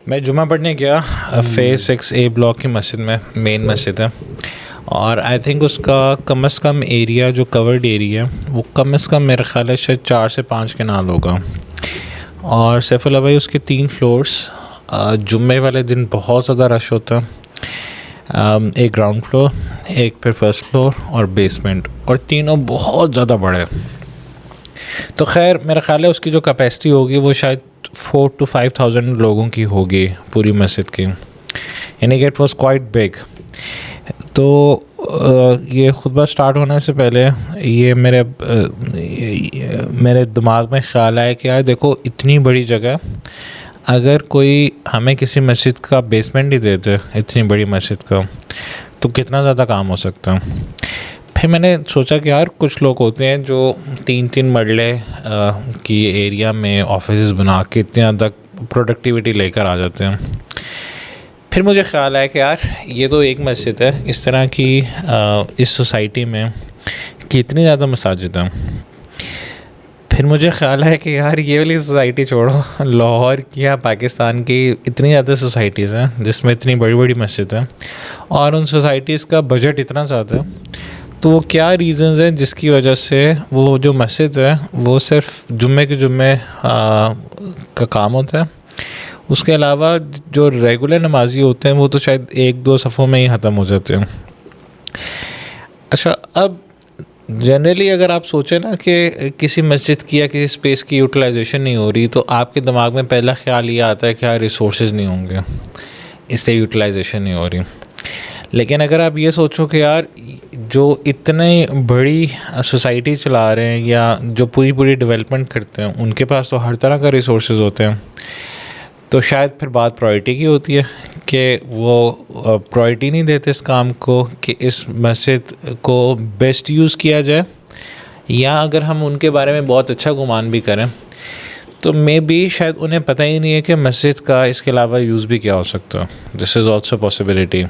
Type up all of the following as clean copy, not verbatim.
میں جمعہ پڑھنے گیا فیز 6A بلاک کی مسجد میں، مین مسجد ہے، اور آئی تھنک اس کا کم از کم ایریا جو کورڈ ایریا ہے وہ کم از کم میرا خیال ہے شاید 4 سے 5 کنال ہوگا. اور سیف اللہ بھائی اس کے 3 فلورس، جمعے والے دن بہت زیادہ رش ہوتا ہے، ایک گراؤنڈ فلور، ایک پھر فرسٹ فلور اور بیسمنٹ، اور تینوں بہت زیادہ بڑے. تو خیر میرا خیال ہے اس کی جو کیپیسٹی ہوگی وہ شاید 4,000 to 5,000 لوگوں کی ہوگی پوری مسجد کی، یعنی کہ اٹ واز کوائٹ بگ. تو یہ خطبہ سٹارٹ ہونے سے پہلے یہ میرے دماغ میں خیال آیا کہ یار دیکھو اتنی بڑی جگہ، اگر کوئی ہمیں کسی مسجد کا بیسمنٹ ہی دے دے اتنی بڑی مسجد کا تو کتنا زیادہ کام ہو سکتا ہے. پھر میں نے سوچا کہ یار کچھ لوگ ہوتے ہیں جو 3 مرلے کی ایریا میں آفیسز بنا کے اتنے زیادہ پروڈکٹیوٹی لے کر آ جاتے ہیں. پھر مجھے خیال آیا کہ یار یہ تو ایک مسجد ہے، اس طرح کی اس سوسائٹی میں کتنی زیادہ مساجد ہیں. پھر مجھے خیال ہے کہ یار یہ والی سوسائٹی چھوڑو، لاہور کی یا پاکستان کی اتنی زیادہ سوسائٹیز ہیں جس میں اتنی بڑی بڑی مسجد ہیں، اور ان سوسائٹیز کا بجٹ اتنا زیادہ ہے، تو وہ کیا ریزنز ہیں جس کی وجہ سے وہ جو مسجد ہے وہ صرف جمعے کے جمعے کا کام ہوتا ہے، اس کے علاوہ جو ریگولر نمازی ہوتے ہیں وہ تو شاید 1-2 صفوں میں ہی ختم ہو جاتے ہیں. اچھا، اب جنرلی اگر آپ سوچیں نا کہ کسی مسجد کی یا کسی اسپیس کی یوٹیلائزیشن نہیں ہو رہی تو آپ کے دماغ میں پہلا خیال یہ آتا ہے کہ یار ریسورسز نہیں ہوں گے، اس لیے یوٹیلائزیشن نہیں ہو رہی. لیکن اگر آپ یہ سوچو کہ یار جو اتنی بڑی سوسائٹی چلا رہے ہیں یا جو پوری ڈیولپمنٹ کرتے ہیں ان کے پاس تو ہر طرح کا ریسورسز ہوتے ہیں، تو شاید پھر بات پرائرٹی کی ہوتی ہے کہ وہ پرائرٹی نہیں دیتے اس کام کو کہ اس مسجد کو بیسٹ یوز کیا جائے، یا اگر ہم ان کے بارے میں بہت اچھا گمان بھی کریں تو مے بی شاید انہیں پتہ ہی نہیں ہے کہ مسجد کا اس کے علاوہ یوز بھی کیا ہو سکتا ہے. This is also possibility.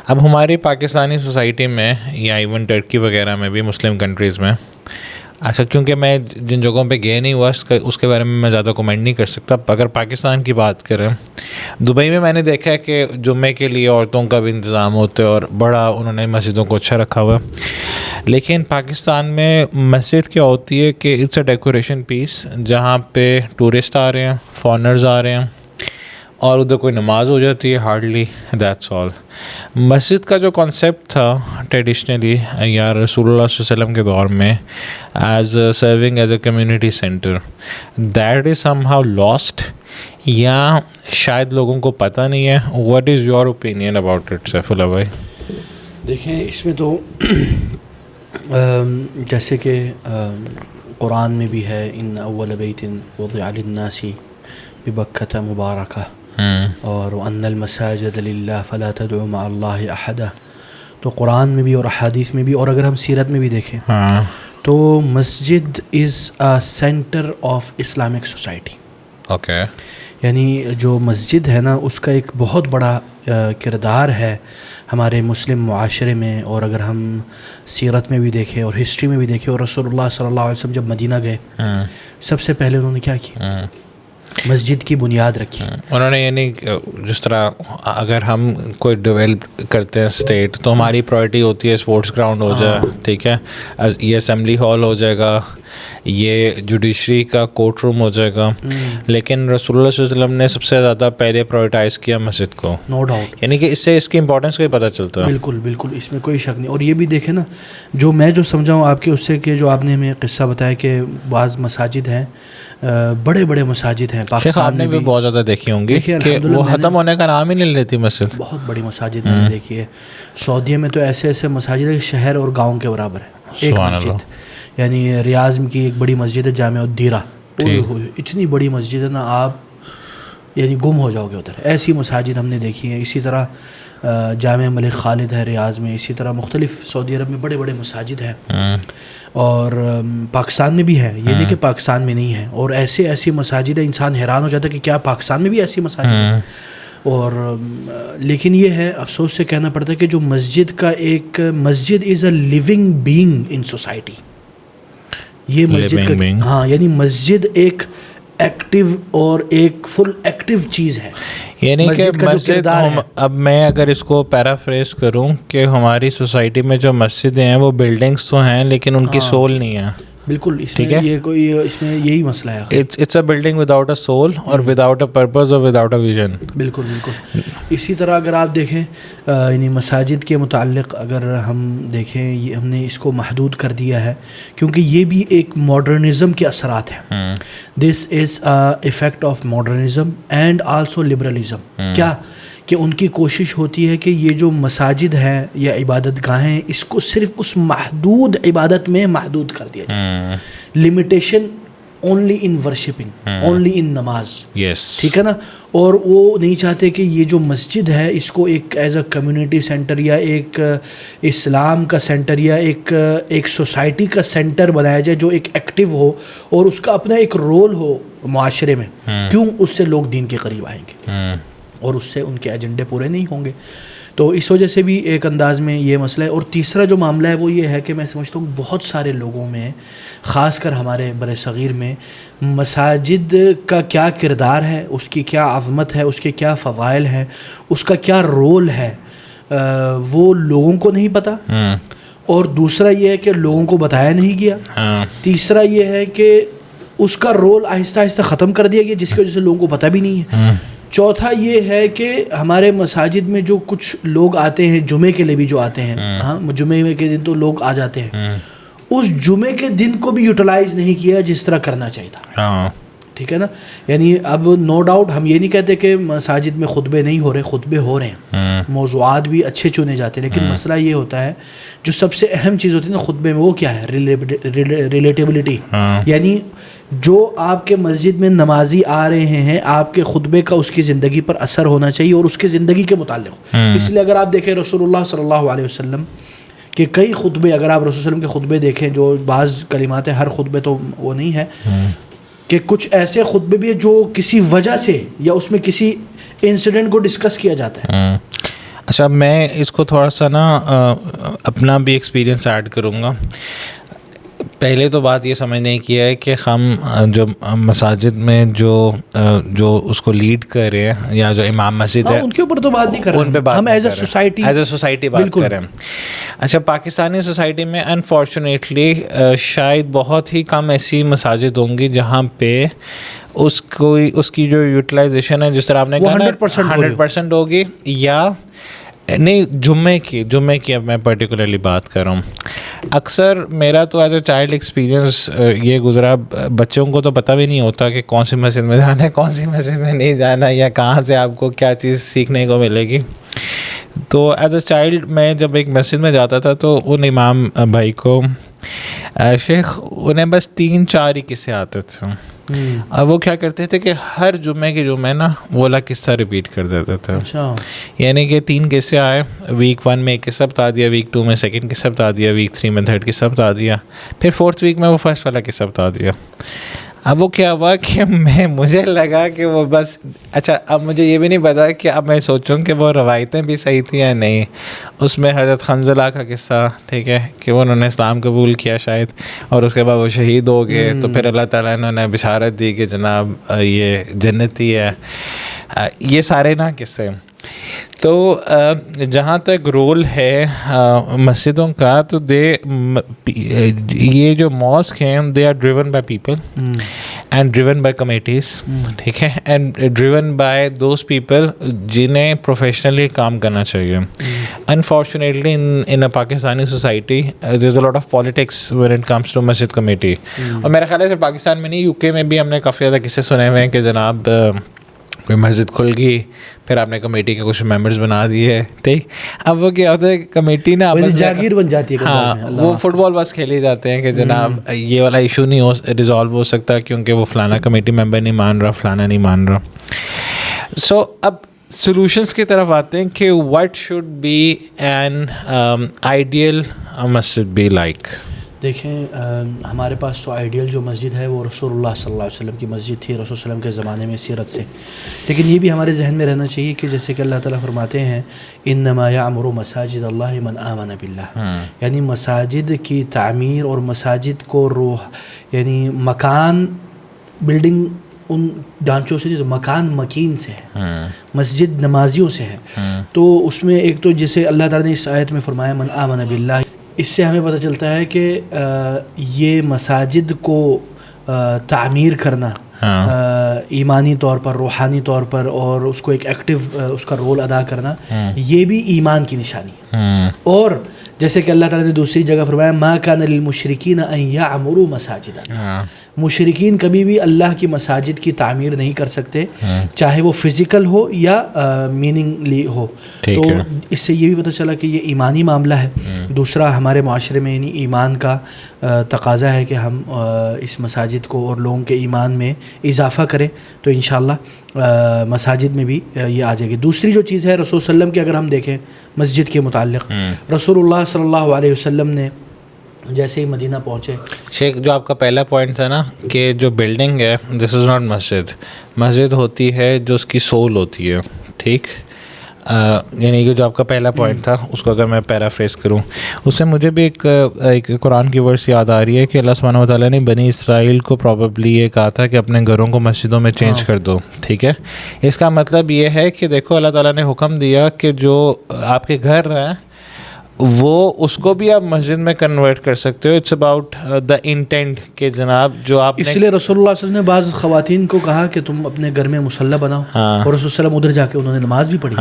اب ہماری پاکستانی سوسائٹی میں یا ایون ٹرکی وغیرہ میں بھی، مسلم کنٹریز میں، اچھا کیونکہ میں جن جگہوں پہ گئے نہیں ہوا اس کے بارے میں زیادہ کمنٹ نہیں کر سکتا. اگر پاکستان کی بات کریں، دبئی میں نے دیکھا ہے کہ جمعے کے لیے عورتوں کا بھی انتظام ہوتا ہے اور بڑا انہوں نے مسجدوں کو اچھا رکھا ہوا ہے. لیکن پاکستان میں مسجد کیا ہوتی ہے کہ اٹس اے ڈیکوریشن پیس جہاں پہ ٹورسٹ آ رہے ہیں، فارنرز آ رہے ہیں، اور ادھر کوئی نماز ہو جاتی ہے، ہارڈلی دیٹس آل. مسجد کا جو کانسیپٹ تھا ٹریڈیشنلی یا رسول اللہ صلی اللہ علیہ وسلم کے دور میں as serving as a community centre, that is somehow lost, یا شاید لوگوں کو پتہ نہیں ہے. What is your opinion about it Saifullah بھائی؟ دیکھیں اس میں تو جیسے کہ قرآن میں بھی ہے، ان اول بیت وضع للناس ببکۃ مبارکہ، اور ان المساجد للہ فلا تدعوا مع اللہ احدا. تو قرآن میں بھی اور احادیث میں بھی، اور اگر ہم سیرت میں بھی دیکھیں تو مسجد is a centre of Islamic society. Okay, یعنی جو مسجد ہے نا اس کا ایک بہت بڑا کردار ہے ہمارے مسلم معاشرے میں. اور اگر ہم سیرت میں بھی دیکھیں اور ہسٹری میں بھی دیکھیں، اور رسول اللہ صلی اللہ علیہ وسلم جب مدینہ گئے سب سے پہلے انہوں نے کیا کیا؟ مسجد کی بنیاد رکھی. انہوں نے یعنی جس طرح اگر ہم کوئی ڈیولپ کرتے ہیں اسٹیٹ تو ہماری پرائرٹی ہوتی ہے اسپورٹس گراؤنڈ ہو جائے، ٹھیک ہے، یہ اسمبلی ہال ہو جائے گا، یہ جوڈیشری کا کورٹ روم ہو جائے گا. لیکن رسول اللہ صلی اللہ علیہ وسلم نے سب سے زیادہ پہلے پرائرٹائز کیا مسجد کو. نو ڈاؤٹ، یعنی کہ اس سے اس کی امپورٹنس کو ہی پتہ چلتا ہے. بالکل اس میں کوئی شک نہیں. اور یہ بھی دیکھیں نا، جو میں سمجھاؤں آپ کے اس سے کہ جو آپ نے ہمیں قصہ بتایا کہ بعض مساجد ہیں، بڑے مساجد ہیں پاکستان میں بھی بہت زیادہ دیکھی ہوں گی کہ وہ ختم ہونے کا نام ہی نہیں لیتی مسجد. بہت بڑی مساجد میں نے دیکھی ہے. سعودیہ میں تو ایسے مساجد ہے شہر اور گاؤں کے برابر ہے ایک مسجد. یعنی ریاض کی ایک بڑی مسجد ہے جامع الدیرہ، اتنی بڑی مسجد ہے نا، آپ یعنی گم ہو جاؤ گے ادھر. ایسی مساجد ہم نے دیکھی ہیں. اسی طرح جامع ملک خالد ہے ریاض میں. اسی طرح مختلف سعودی عرب میں بڑے مساجد ہیں، اور پاکستان میں بھی ہے. یہ نہیں کہ پاکستان میں نہیں ہے. اور ایسی مساجد ہیں انسان حیران ہو جاتا ہے کہ کیا پاکستان میں بھی ایسی مساجد ہیں. اور لیکن یہ ہے افسوس سے کہنا پڑتا ہے کہ جو مسجد is a living being in society. یہ مسجد کا یعنی مسجد ایک ایکٹیو اور ایک فل ایکٹیو چیز ہے. یعنی کہ مسجد اب میں اگر اس کو پیرافریز کروں کہ ہماری سوسائٹی میں جو مسجدیں ہیں وہ بلڈنگس تو ہیں لیکن ان کی سول نہیں ہے. بالکل, اس میں یہ کوئی اس میں یہی مسئلہ ہے. It's a building without a soul اور وداؤٹ اے پرپز اور وداؤٹ اے ویژن. بالکل بالکل. اسی طرح اگر آپ دیکھیں یعنی مساجد کے متعلق اگر ہم دیکھیں, یہ ہم نے اس کو محدود کر دیا ہے کیونکہ یہ بھی ایک ماڈرنزم کے اثرات ہیں. This is effect of modernism and also liberalism. کیا کہ ان کی کوشش ہوتی ہے کہ یہ جو مساجد ہیں یا عبادت گاہیں اس کو صرف اس محدود عبادت میں محدود کر دیا جائے. Limitation only in worshipping, only in نماز. ٹھیک ہے نا. اور وہ نہیں چاہتے کہ یہ جو مسجد ہے اس کو ایک ایز اے کمیونٹی سینٹر یا ایک اسلام کا سینٹر یا ایک سوسائٹی کا سینٹر بنایا جائے جو ایک ایکٹیو ہو اور اس کا اپنا ایک رول ہو معاشرے میں. کیوں؟ اس سے لوگ دین کے قریب آئیں گے اور اس سے ان کے ایجنڈے پورے نہیں ہوں گے. تو اس وجہ سے بھی ایک انداز میں یہ مسئلہ ہے. اور تیسرا جو معاملہ ہے وہ یہ ہے کہ میں سمجھتا ہوں بہت سارے لوگوں میں, خاص کر ہمارے بر صغیر میں, مساجد کا کیا کردار ہے, اس کی کیا عظمت ہے, اس کے کیا فضائل ہیں, اس کا کیا رول ہے, وہ لوگوں کو نہیں پتہ. اور دوسرا یہ ہے کہ لوگوں کو بتایا نہیں گیا. تیسرا یہ ہے کہ اس کا رول آہستہ آہستہ ختم کر دیا گیا جس کی وجہ سے لوگوں کو پتہ بھی نہیں ہے. چوتھا یہ ہے کہ ہمارے مساجد میں جو کچھ لوگ آتے ہیں جمعے کے لیے بھی جو آتے ہیں, ہاں جمعے کے دن تو لوگ آ جاتے ہیں, اس جمعے کے دن کو بھی یوٹیلائز نہیں کیا جس طرح کرنا چاہیے تھا. ٹھیک ہے نا. یعنی اب نو ڈاؤٹ ہم یہ نہیں کہتے کہ مساجد میں خطبے نہیں ہو رہے, خطبے ہو رہے ہیں, موضوعات بھی اچھے چنے جاتے ہیں, لیکن مسئلہ یہ ہوتا ہے جو سب سے اہم چیز ہوتی ہے نا خطبے میں, وہ کیا ہے؟ ریلیٹیبلٹی. یعنی جو آپ کے مسجد میں نمازی آ رہے ہیں, آپ کے خطبے کا اس کی زندگی پر اثر ہونا چاہیے اور اس کی زندگی کے متعلق. اس لیے اگر آپ دیکھیں رسول اللہ صلی اللہ علیہ وسلم کہ کئی خطبے, اگر آپ رسول اللہ علیہ وسلم کے خطبے دیکھیں, جو بعض کلمات ہیں, ہر خطبے تو وہ نہیں ہے, کہ کچھ ایسے خطبے بھی ہیں جو کسی وجہ سے یا اس میں کسی انسیڈنٹ کو ڈسکس کیا جاتا ہے. اچھا, میں اس کو تھوڑا سا نا اپنا بھی ایکسپیرینس ایڈ کروں گا. پہلے تو بات یہ سمجھنے کی ہے کہ ہم جو مساجد میں جو اس کو لیڈ کر رہے ہیں یا جو امام مسجد ہے ان کے اوپر تو بات نہیں کر رہے, ان پہ بات ہم ایز اے سوسائٹی بات کر رہے ہیں. اچھا, پاکستانی سوسائٹی میں انفارچونیٹلی شاید بہت ہی کم ایسی مساجد ہوں گی جہاں پہ اس کی جو یوٹیلائزیشن ہے جس طرح آپ نے کہا 100% ہوگی, یا نہیں جمعے کی اب میں پرٹیکولرلی بات کر رہا ہوں. اکثر میرا تو ایز اے چائلڈ ایکسپیرینس یہ گزرا, بچوں کو تو پتہ بھی نہیں ہوتا کہ کون سی مسجد میں جانا ہے, کون سی مسجد میں نہیں جانا, یا کہاں سے آپ کو کیا چیز سیکھنے کو ملے گی. تو ایز اے چائلڈ میں جب ایک مسجد میں جاتا تھا تو ان امام بھائی کو شیخ انہیں بس 3-4 ہی قصے آتے تھے, اور وہ کیا کرتے تھے کہ ہر جمعے کے جمعے نا وہ والا قصہ ریپیٹ کر دیتے تھے. یعنی کہ 3 قصے آئے, ویک 1 میں ایک قصہ بتا دیا, ویک 2 میں سیکنڈ قصہ بتا دیا, ویک 3 میں تھرڈ قصہ بتا دیا, پھر 4th ویک میں وہ فرسٹ والا قصہ بتا دیا. اب وہ کیا ہوا کہ مجھے لگا کہ وہ بس, اچھا اب مجھے یہ بھی نہیں پتا کہ اب میں سوچوں کہ وہ روایتیں بھی صحیح تھیں یا نہیں. اس میں حضرت خنزلہ کا قصہ, ٹھیک ہے, کہ انہوں نے اسلام قبول کیا شاید, اور اس کے بعد وہ شہید ہو گئے, تو پھر اللہ تعالیٰ نے بشارت دی کہ جناب یہ جنتی ہے. یہ سارے نا قصے. تو جہاں تک رول ہے مسجدوں کا, تو یہ جو ماسک ہیں they are driven by people and driven by committees, ٹھیک ہے, and driven by those people جنہیں پروفیشنلی کام کرنا چاہیے. Unfortunately in a Pakistani society there is a lot of politics when it comes to مسجد کمیٹی. اور میرا خیال ہے صرف پاکستان میں نہیں, یو کے میں بھی ہم نے کافی زیادہ قصے سنے ہوئے ہیں کہ جناب کوئی مسجد کھل گئی, پھر آپ نے کمیٹی کے کچھ ممبرز بنا دیے, ٹھیک. اب وہ کیا ہوتا ہے کمیٹی نا جاگیر بن جاتی ہے, ہاں وہ فٹ بال بس کھیلے جاتے ہیں کہ جناب یہ والا ایشو نہیں ریزالو ہو سکتا کیونکہ وہ فلانا کمیٹی ممبر نہیں مان رہا, فلانا نہیں مان رہا. سو اب سولوشنس کی طرف آتے ہیں کہ what should be an ideal مسجد بی لائک. دیکھیں ہمارے پاس تو آئیڈیل جو مسجد ہے وہ رسول اللہ صلی اللہ علیہ وسلم کی مسجد تھی, رسول اللہ علیہ وسلم کے زمانے میں سیرت سے. لیکن یہ بھی ہمارے ذہن میں رہنا چاہیے کہ جیسے کہ اللہ تعالیٰ فرماتے ہیں انما یعمر مساجد اللہ من آمن باللہ, یعنی مساجد کی تعمیر اور مساجد کو روح یعنی مکان بلڈنگ ان ڈھانچوں سے نہیں، تو مکان مکین سے ہے، مسجد نمازیوں سے ہے. تو اس میں ایک تو جیسے اللہ تعالیٰ نے اس آیت میں فرمایا من آمن باللہ، اس سے ہمیں پتہ چلتا ہے کہ یہ مساجد کو تعمیر کرنا ایمانی طور پر، روحانی طور پر، اور اس کو ایک ایکٹیو اس کا رول ادا کرنا، یہ بھی ایمان کی نشانی ہے. اور جیسے کہ اللہ تعالیٰ نے دوسری جگہ فرمایا ما کان للمشرکین ان یعمروا مساجد اللہ، مشرکین کبھی بھی اللہ کی مساجد کی تعمیر نہیں کر سکتے، چاہے وہ فزیکل ہو یا میننگلی ہو. تو اس سے یہ بھی پتہ چلا کہ یہ ایمانی معاملہ ہے. دوسرا ہمارے معاشرے میں یعنی ایمان کا تقاضا ہے کہ ہم اس مساجد کو اور لوگوں کے ایمان میں اضافہ کریں، تو انشاءاللہ مساجد میں بھی یہ آ جائے گی. دوسری جو چیز ہے رسول صلی اللہ علیہ وسلم کی اگر ہم دیکھیں مسجد کے متعلق، رسول اللہ صلی اللہ علیہ وسلم نے جیسے ہی مدینہ پہنچے، شیخ جو آپ کا پہلا پوائنٹ تھا نا کہ جو بلڈنگ ہے دس از ناٹ مسجد، مسجد ہوتی ہے جو اس کی سول ہوتی ہے، ٹھیک. یعنی کہ جو آپ کا پہلا پوائنٹ تھا اس کو اگر میں پیرافریز کروں، اس سے مجھے بھی ایک قرآن کی ورس یاد آ رہی ہے کہ اللہ سبحانہ وتعالیٰ نے بنی اسرائیل کو پروبیبلی یہ کہا تھا کہ اپنے گھروں کو مسجدوں میں چینج کر دو، ٹھیک ہے. اس کا مطلب یہ ہے کہ دیکھو اللہ تعالیٰ نے حکم دیا کہ جو آپ کے گھر ہیں وہ اس کو بھی آپ مسجد میں کنورٹ کر سکتے ہو. اٹس اباؤٹ دا انٹینٹ کہ جناب جو آپ، اس لیے رسول اللہ صلی اللہ علیہ وسلم نے بعض خواتین کو کہا کہ تم اپنے گھر میں مصلی بناؤ، اور رسول صلی اللہ علیہ وسلم ادھر جا کے انہوں نے نماز بھی پڑھی،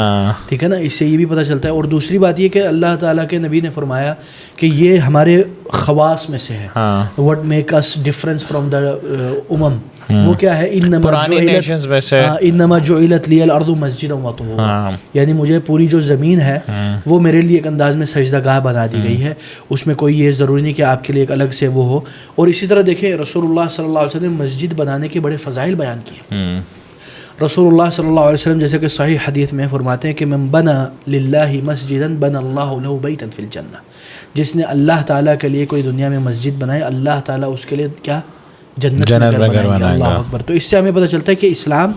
ٹھیک ہے نا. اس سے یہ بھی پتہ چلتا ہے. اور دوسری بات یہ کہ اللہ تعالیٰ کے نبی نے فرمایا کہ یہ ہمارے خواص میں سے ہے، what make us difference from the وہ کیا ہے، انما جعلت لی الارض مسجدا وطہورا، یعنی مجھے پوری جو زمین ہے وہ میرے لیے ایک انداز میں سجدہ گاہ بنا دی گئی ہے، اس میں کوئی یہ ضروری نہیں کہ آپ کے لیے ایک الگ سے وہ ہو. اور اسی طرح دیکھیں رسول اللہ صلی اللہ علیہ وسلم نے مسجد بنانے کے بڑے فضائل بیان کیے. رسول اللہ صلی اللہ علیہ وسلم جیسے کہ صحیح حدیث میں فرماتے ہیں کہ من بنا للہ مسجدا بنا اللہ له بیتا فی الجنہ، جس نے اللہ تعالیٰ کے لیے کوئی دنیا میں مسجد بنائے اللہ تعالیٰ اس کے لیے کیا جنت میں گھر بنائیں گے. اللہ اکبر. تو اس سے ہمیں پتہ چلتا ہے کہ اسلام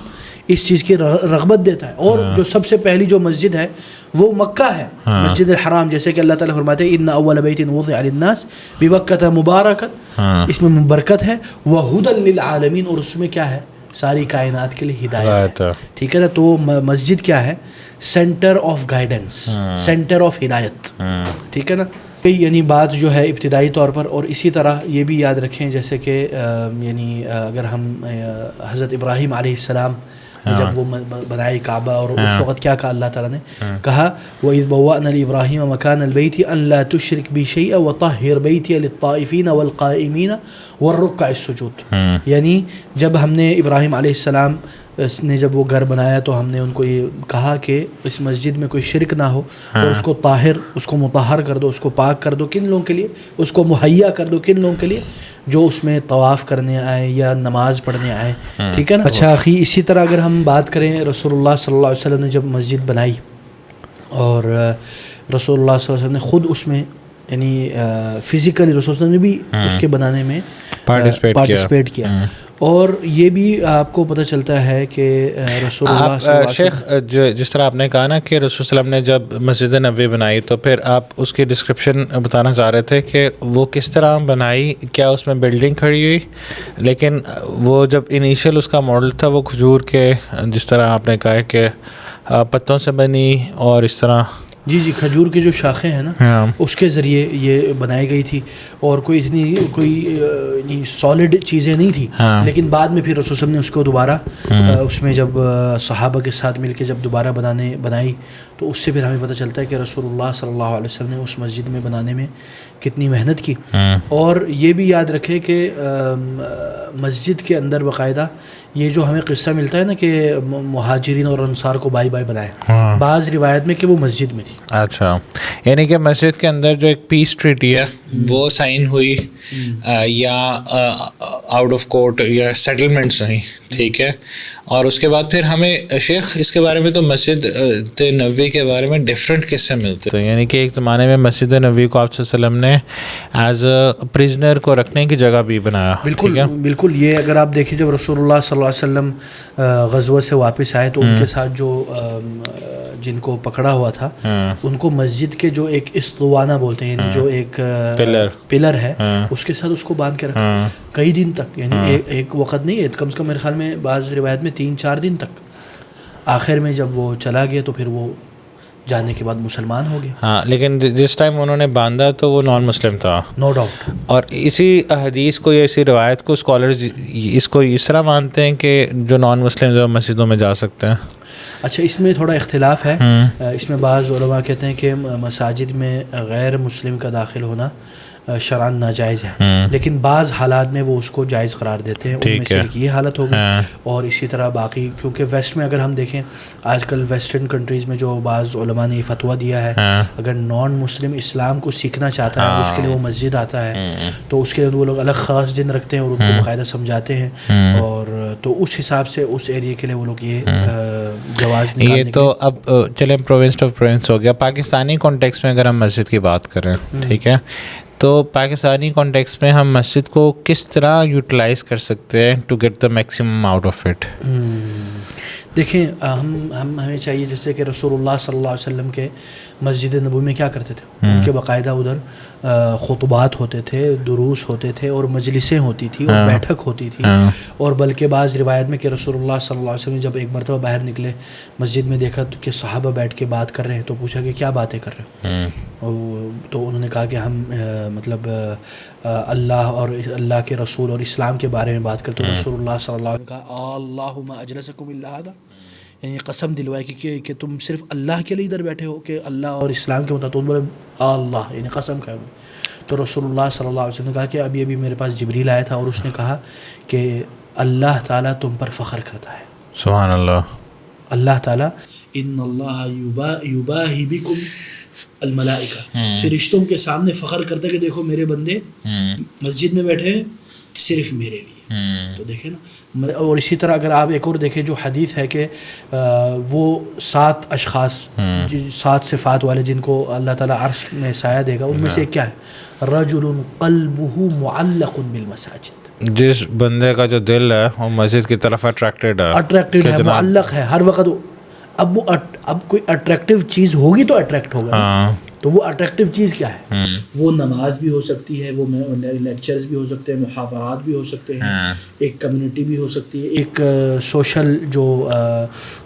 اس چیز کی رغبت دیتا ہے. اور جو سب سے پہلی جو مسجد ہے وہ مکہ ہے، مسجد الحرام، جیسے کہ اللہ تعالیٰ فرماتے ہیں ان اول بیت وضع للناس ببکۃ مبارکا، اس میں برکت ہے، وہدی للعالمین، اور اس میں کیا ہے ساری کائنات کے لیے ہدایت ہے، ٹھیک ہے نا. تو مسجد کیا ہے، centre of guidance, centre of ہدایت، ٹھیک ہے نا. یعنی بات جو ہے ابتدائی طور پر. اور اسی طرح یہ بھی یاد رکھیں جیسے کہ یعنی اگر ہم حضرت ابراہیم علیہ السلام جب وہ بنائے کعبہ، اور اس وقت کیا کہا اللہ تعالیٰ نے، کہا وَإِذْ بَوَّأْنَا لِإِبْرَاهِيمَ مَكَانَ الْبَيْتِ أَن لَا تُشْرِكْ بِي شَيْئًا وَطَهِّرْ بَيْتِيَ لِلطَّائِفِينَ وَالْقَائِمِينَ وَالرُّكَّعِ السُّجُودِ. یعنی جب ہم نے ابراہیم علیہ السلام نے جب وہ گھر بنایا تو ہم نے ان کو یہ کہا کہ اس مسجد میں کوئی شرک نہ ہو، اور اس کو طاہر، اس کو مطہر کر دو، اس کو پاک کر دو. کن لوگوں کے لیے؟ اس کو مہیا کر دو. کن لوگوں کے لیے؟ جو اس میں طواف کرنے آئے یا نماز پڑھنے آئے، ٹھیک ہے نا. اچھا اخی، اسی طرح اگر ہم بات کریں رسول اللہ صلی اللہ علیہ وسلم نے جب مسجد بنائی، اور رسول اللہ صلی اللہ علیہ وسلم نے خود اس میں یعنی فزیکلی رسول اللہ نے بھی اس کے بنانے میں پارٹیسپیٹ کیا. اور یہ بھی آپ کو پتہ چلتا ہے کہ رسول اللہ صلی اللہ علیہ وسلم، شیخ جس طرح آپ نے کہا نا کہ رسول صلی اللہ علیہ وسلم نے جب مسجد نبوی بنائی تو پھر آپ اس کی ڈسکرپشن بتانا چاہ رہے تھے کہ وہ کس طرح بنائی، کیا اس میں بلڈنگ کھڑی ہوئی، لیکن وہ جب انیشیل اس کا ماڈل تھا وہ کھجور کے، جس طرح آپ نے کہا کہ پتوں سے بنی، اور اس طرح جی کھجور کی جو شاخیں ہیں نا اس کے ذریعے یہ بنائی گئی تھی، اور کوئی اتنی سالڈ چیزیں نہیں تھی. لیکن بعد میں پھر رسول صلی اللہ علیہ وسلم نے اس کو دوبارہ اس میں جب صحابہ کے ساتھ مل کے جب دوبارہ بنائی تو اس سے پھر ہمیں پتہ چلتا ہے کہ رسول اللہ صلی اللہ علیہ وسلم نے اس مسجد میں بنانے میں کتنی محنت کی. اور یہ بھی یاد رکھیں کہ مسجد کے اندر باقاعدہ یہ جو ہمیں قصہ ملتا ہے نا کہ مہاجرین اور انصار کو بائی بائی بنائے، بعض روایت میں کہ وہ مسجد میں تھی. اچھا، یعنی کہ مسجد کے اندر جو ایک پیس ٹریٹی ہے وہ سائن ہوئی یا آؤٹ آف کورٹ یا سیٹلمنٹس ہوئی، ٹھیک ہے. اور اس کے بعد پھر ہمیں شیخ اس کے بارے میں تو مسجد نبوی کے بارے میں ڈفرینٹ قصے ملتے ہیں. یعنی کہ ایک زمانے میں مسجد نبوی کو آپ صلی اللہ علیہ وسلم نے ایز اے پرزنر کو رکھنے کی جگہ بھی بنایا. بالکل. یہ اگر آپ دیکھیں جب رسول اللہ صلی اللہ علیہ وسلم غزوہ سے واپس آئے تو ان کے ساتھ جن کو پکڑا ہوا تھا ان کو مسجد کے جو ایک استوانہ بولتے ہیں یعنی جو ایک پلر ہے اس کے ساتھ اس کو باندھ کے رکھا کئی دن تک، یعنی ایک وقت نہیں ہے، کم سے کم میرے خیال میں بعض روایت میں 3-4 دن تک. آخر میں جب وہ چلا گیا تو پھر وہ جانے کے بعد مسلمان ہو گیا. ہاں لیکن جس ٹائم انہوں نے باندھا تو وہ نان مسلم تھا. No doubt. اور اسی حدیث کو یا اسی روایت کو اسکالرز اس کو اس طرح مانتے ہیں کہ جو نان مسلم جو مسجدوں میں جا سکتے ہیں. اچھا اس میں تھوڑا اختلاف ہے. اس میں بعض علماء کہتے ہیں کہ مساجد میں غیر مسلم کا داخل ہونا شرعاً ناجائز ہے، لیکن بعض حالات میں وہ اس کو جائز قرار دیتے ہیں. ان میں سے ایک یہ حالت ہوگی اور اسی طرح باقی، کیونکہ ویسٹ میں اگر ہم دیکھیں آج کل ویسٹرن کنٹریز میں جو بعض علماء نے یہ فتویٰ دیا ہے اگر نان مسلم اسلام کو سیکھنا چاہتا ہے اس کے لیے وہ مسجد آتا ہے تو اس کے لیے وہ لوگ الگ خاص دن رکھتے ہیں اور ان کو باقاعدہ سمجھاتے ہیں، اور تو اس حساب سے اس ایریے کے لیے وہ لوگ یہ جواز نکالنے. یہ تو اب چلیں پروونس ٹو پروونس ہو گیا. پاکستانی کانٹیکس میں اگر ہم مسجد کی بات کریں، ٹھیک ہے، تو پاکستانی کانٹیکس میں ہم مسجد کو کس طرح یوٹیلائز کر سکتے ہیں to get the maximum out of it? دیکھیں ہمیں چاہیے جیسے کہ رسول اللہ صلی اللہ علیہ وسلم کے مسجد نبوی میں کیا کرتے تھے، ان کے باقاعدہ ادھر خطبات ہوتے تھے، دروس ہوتے تھے اور مجلسیں ہوتی تھی اور بیٹھک ہوتی تھی. اور بلکہ بعض روایت میں کہ رسول اللہ صلی اللہ علیہ وسلم جب ایک مرتبہ باہر نکلے مسجد میں دیکھا کہ صحابہ بیٹھ کے بات کر رہے ہیں تو پوچھا کہ کیا باتیں کر رہے ہو، تو انہوں نے کہا کہ ہم مطلب اللہ اور اللہ کے رسول اور اسلام کے بارے میں بات کرتے. تو رسول اللہ صلی اللہ علیہ وسلم نے کہا اللہم اجلسکم الا ھذا، یعنی قسم دلوائی کہ تم صرف اللہ کے لیے ادھر بیٹھے ہو کہ اللہ اور اسلام کے مطابق. بولے اللہ، یعنی قسم کھائے. تو رسول اللہ صلی اللہ علیہ وسلم نے کہا کہ ابھی میرے پاس جبریل آیا تھا اور اس نے کہا کہ اللہ تعالیٰ تم پر فخر کرتا ہے. سبحان اللہ. اللہ تعالیٰ ان اللہ یباہی بکم الملائکہ، فرشتوں کے سامنے فخر کرتا ہے کہ دیکھو میرے بندے مسجد میں بیٹھے ہیں صرف میرے لیے. تو دیکھیں نا. اور اسی طرح اگر آپ ایک اور دیکھیں جو حدیث ہے کہ وہ 7 اشخاص 7 صفات والے جن کو اللہ تعالیٰ عرش میں سایہ دے گا، ان میں سے کیا ہے؟ رجل قلبہ معلق بالمساجد، جس بندے کا جو دل ہے وہ مسجد کی طرف اٹریکٹڈ ہے، معلق ہے ہر وقت. اب کوئی اٹریکٹیو چیز ہوگی تو اٹریکٹ ہوگا. تو وہ اٹریکٹیو چیز کیا ہے؟ وہ نماز بھی ہو سکتی ہے، وہ لیکچرز بھی ہو سکتے ہیں، محاورات بھی ہو سکتے ہیں، ایک کمیونٹی بھی ہو سکتی ہے، ایک سوشل جو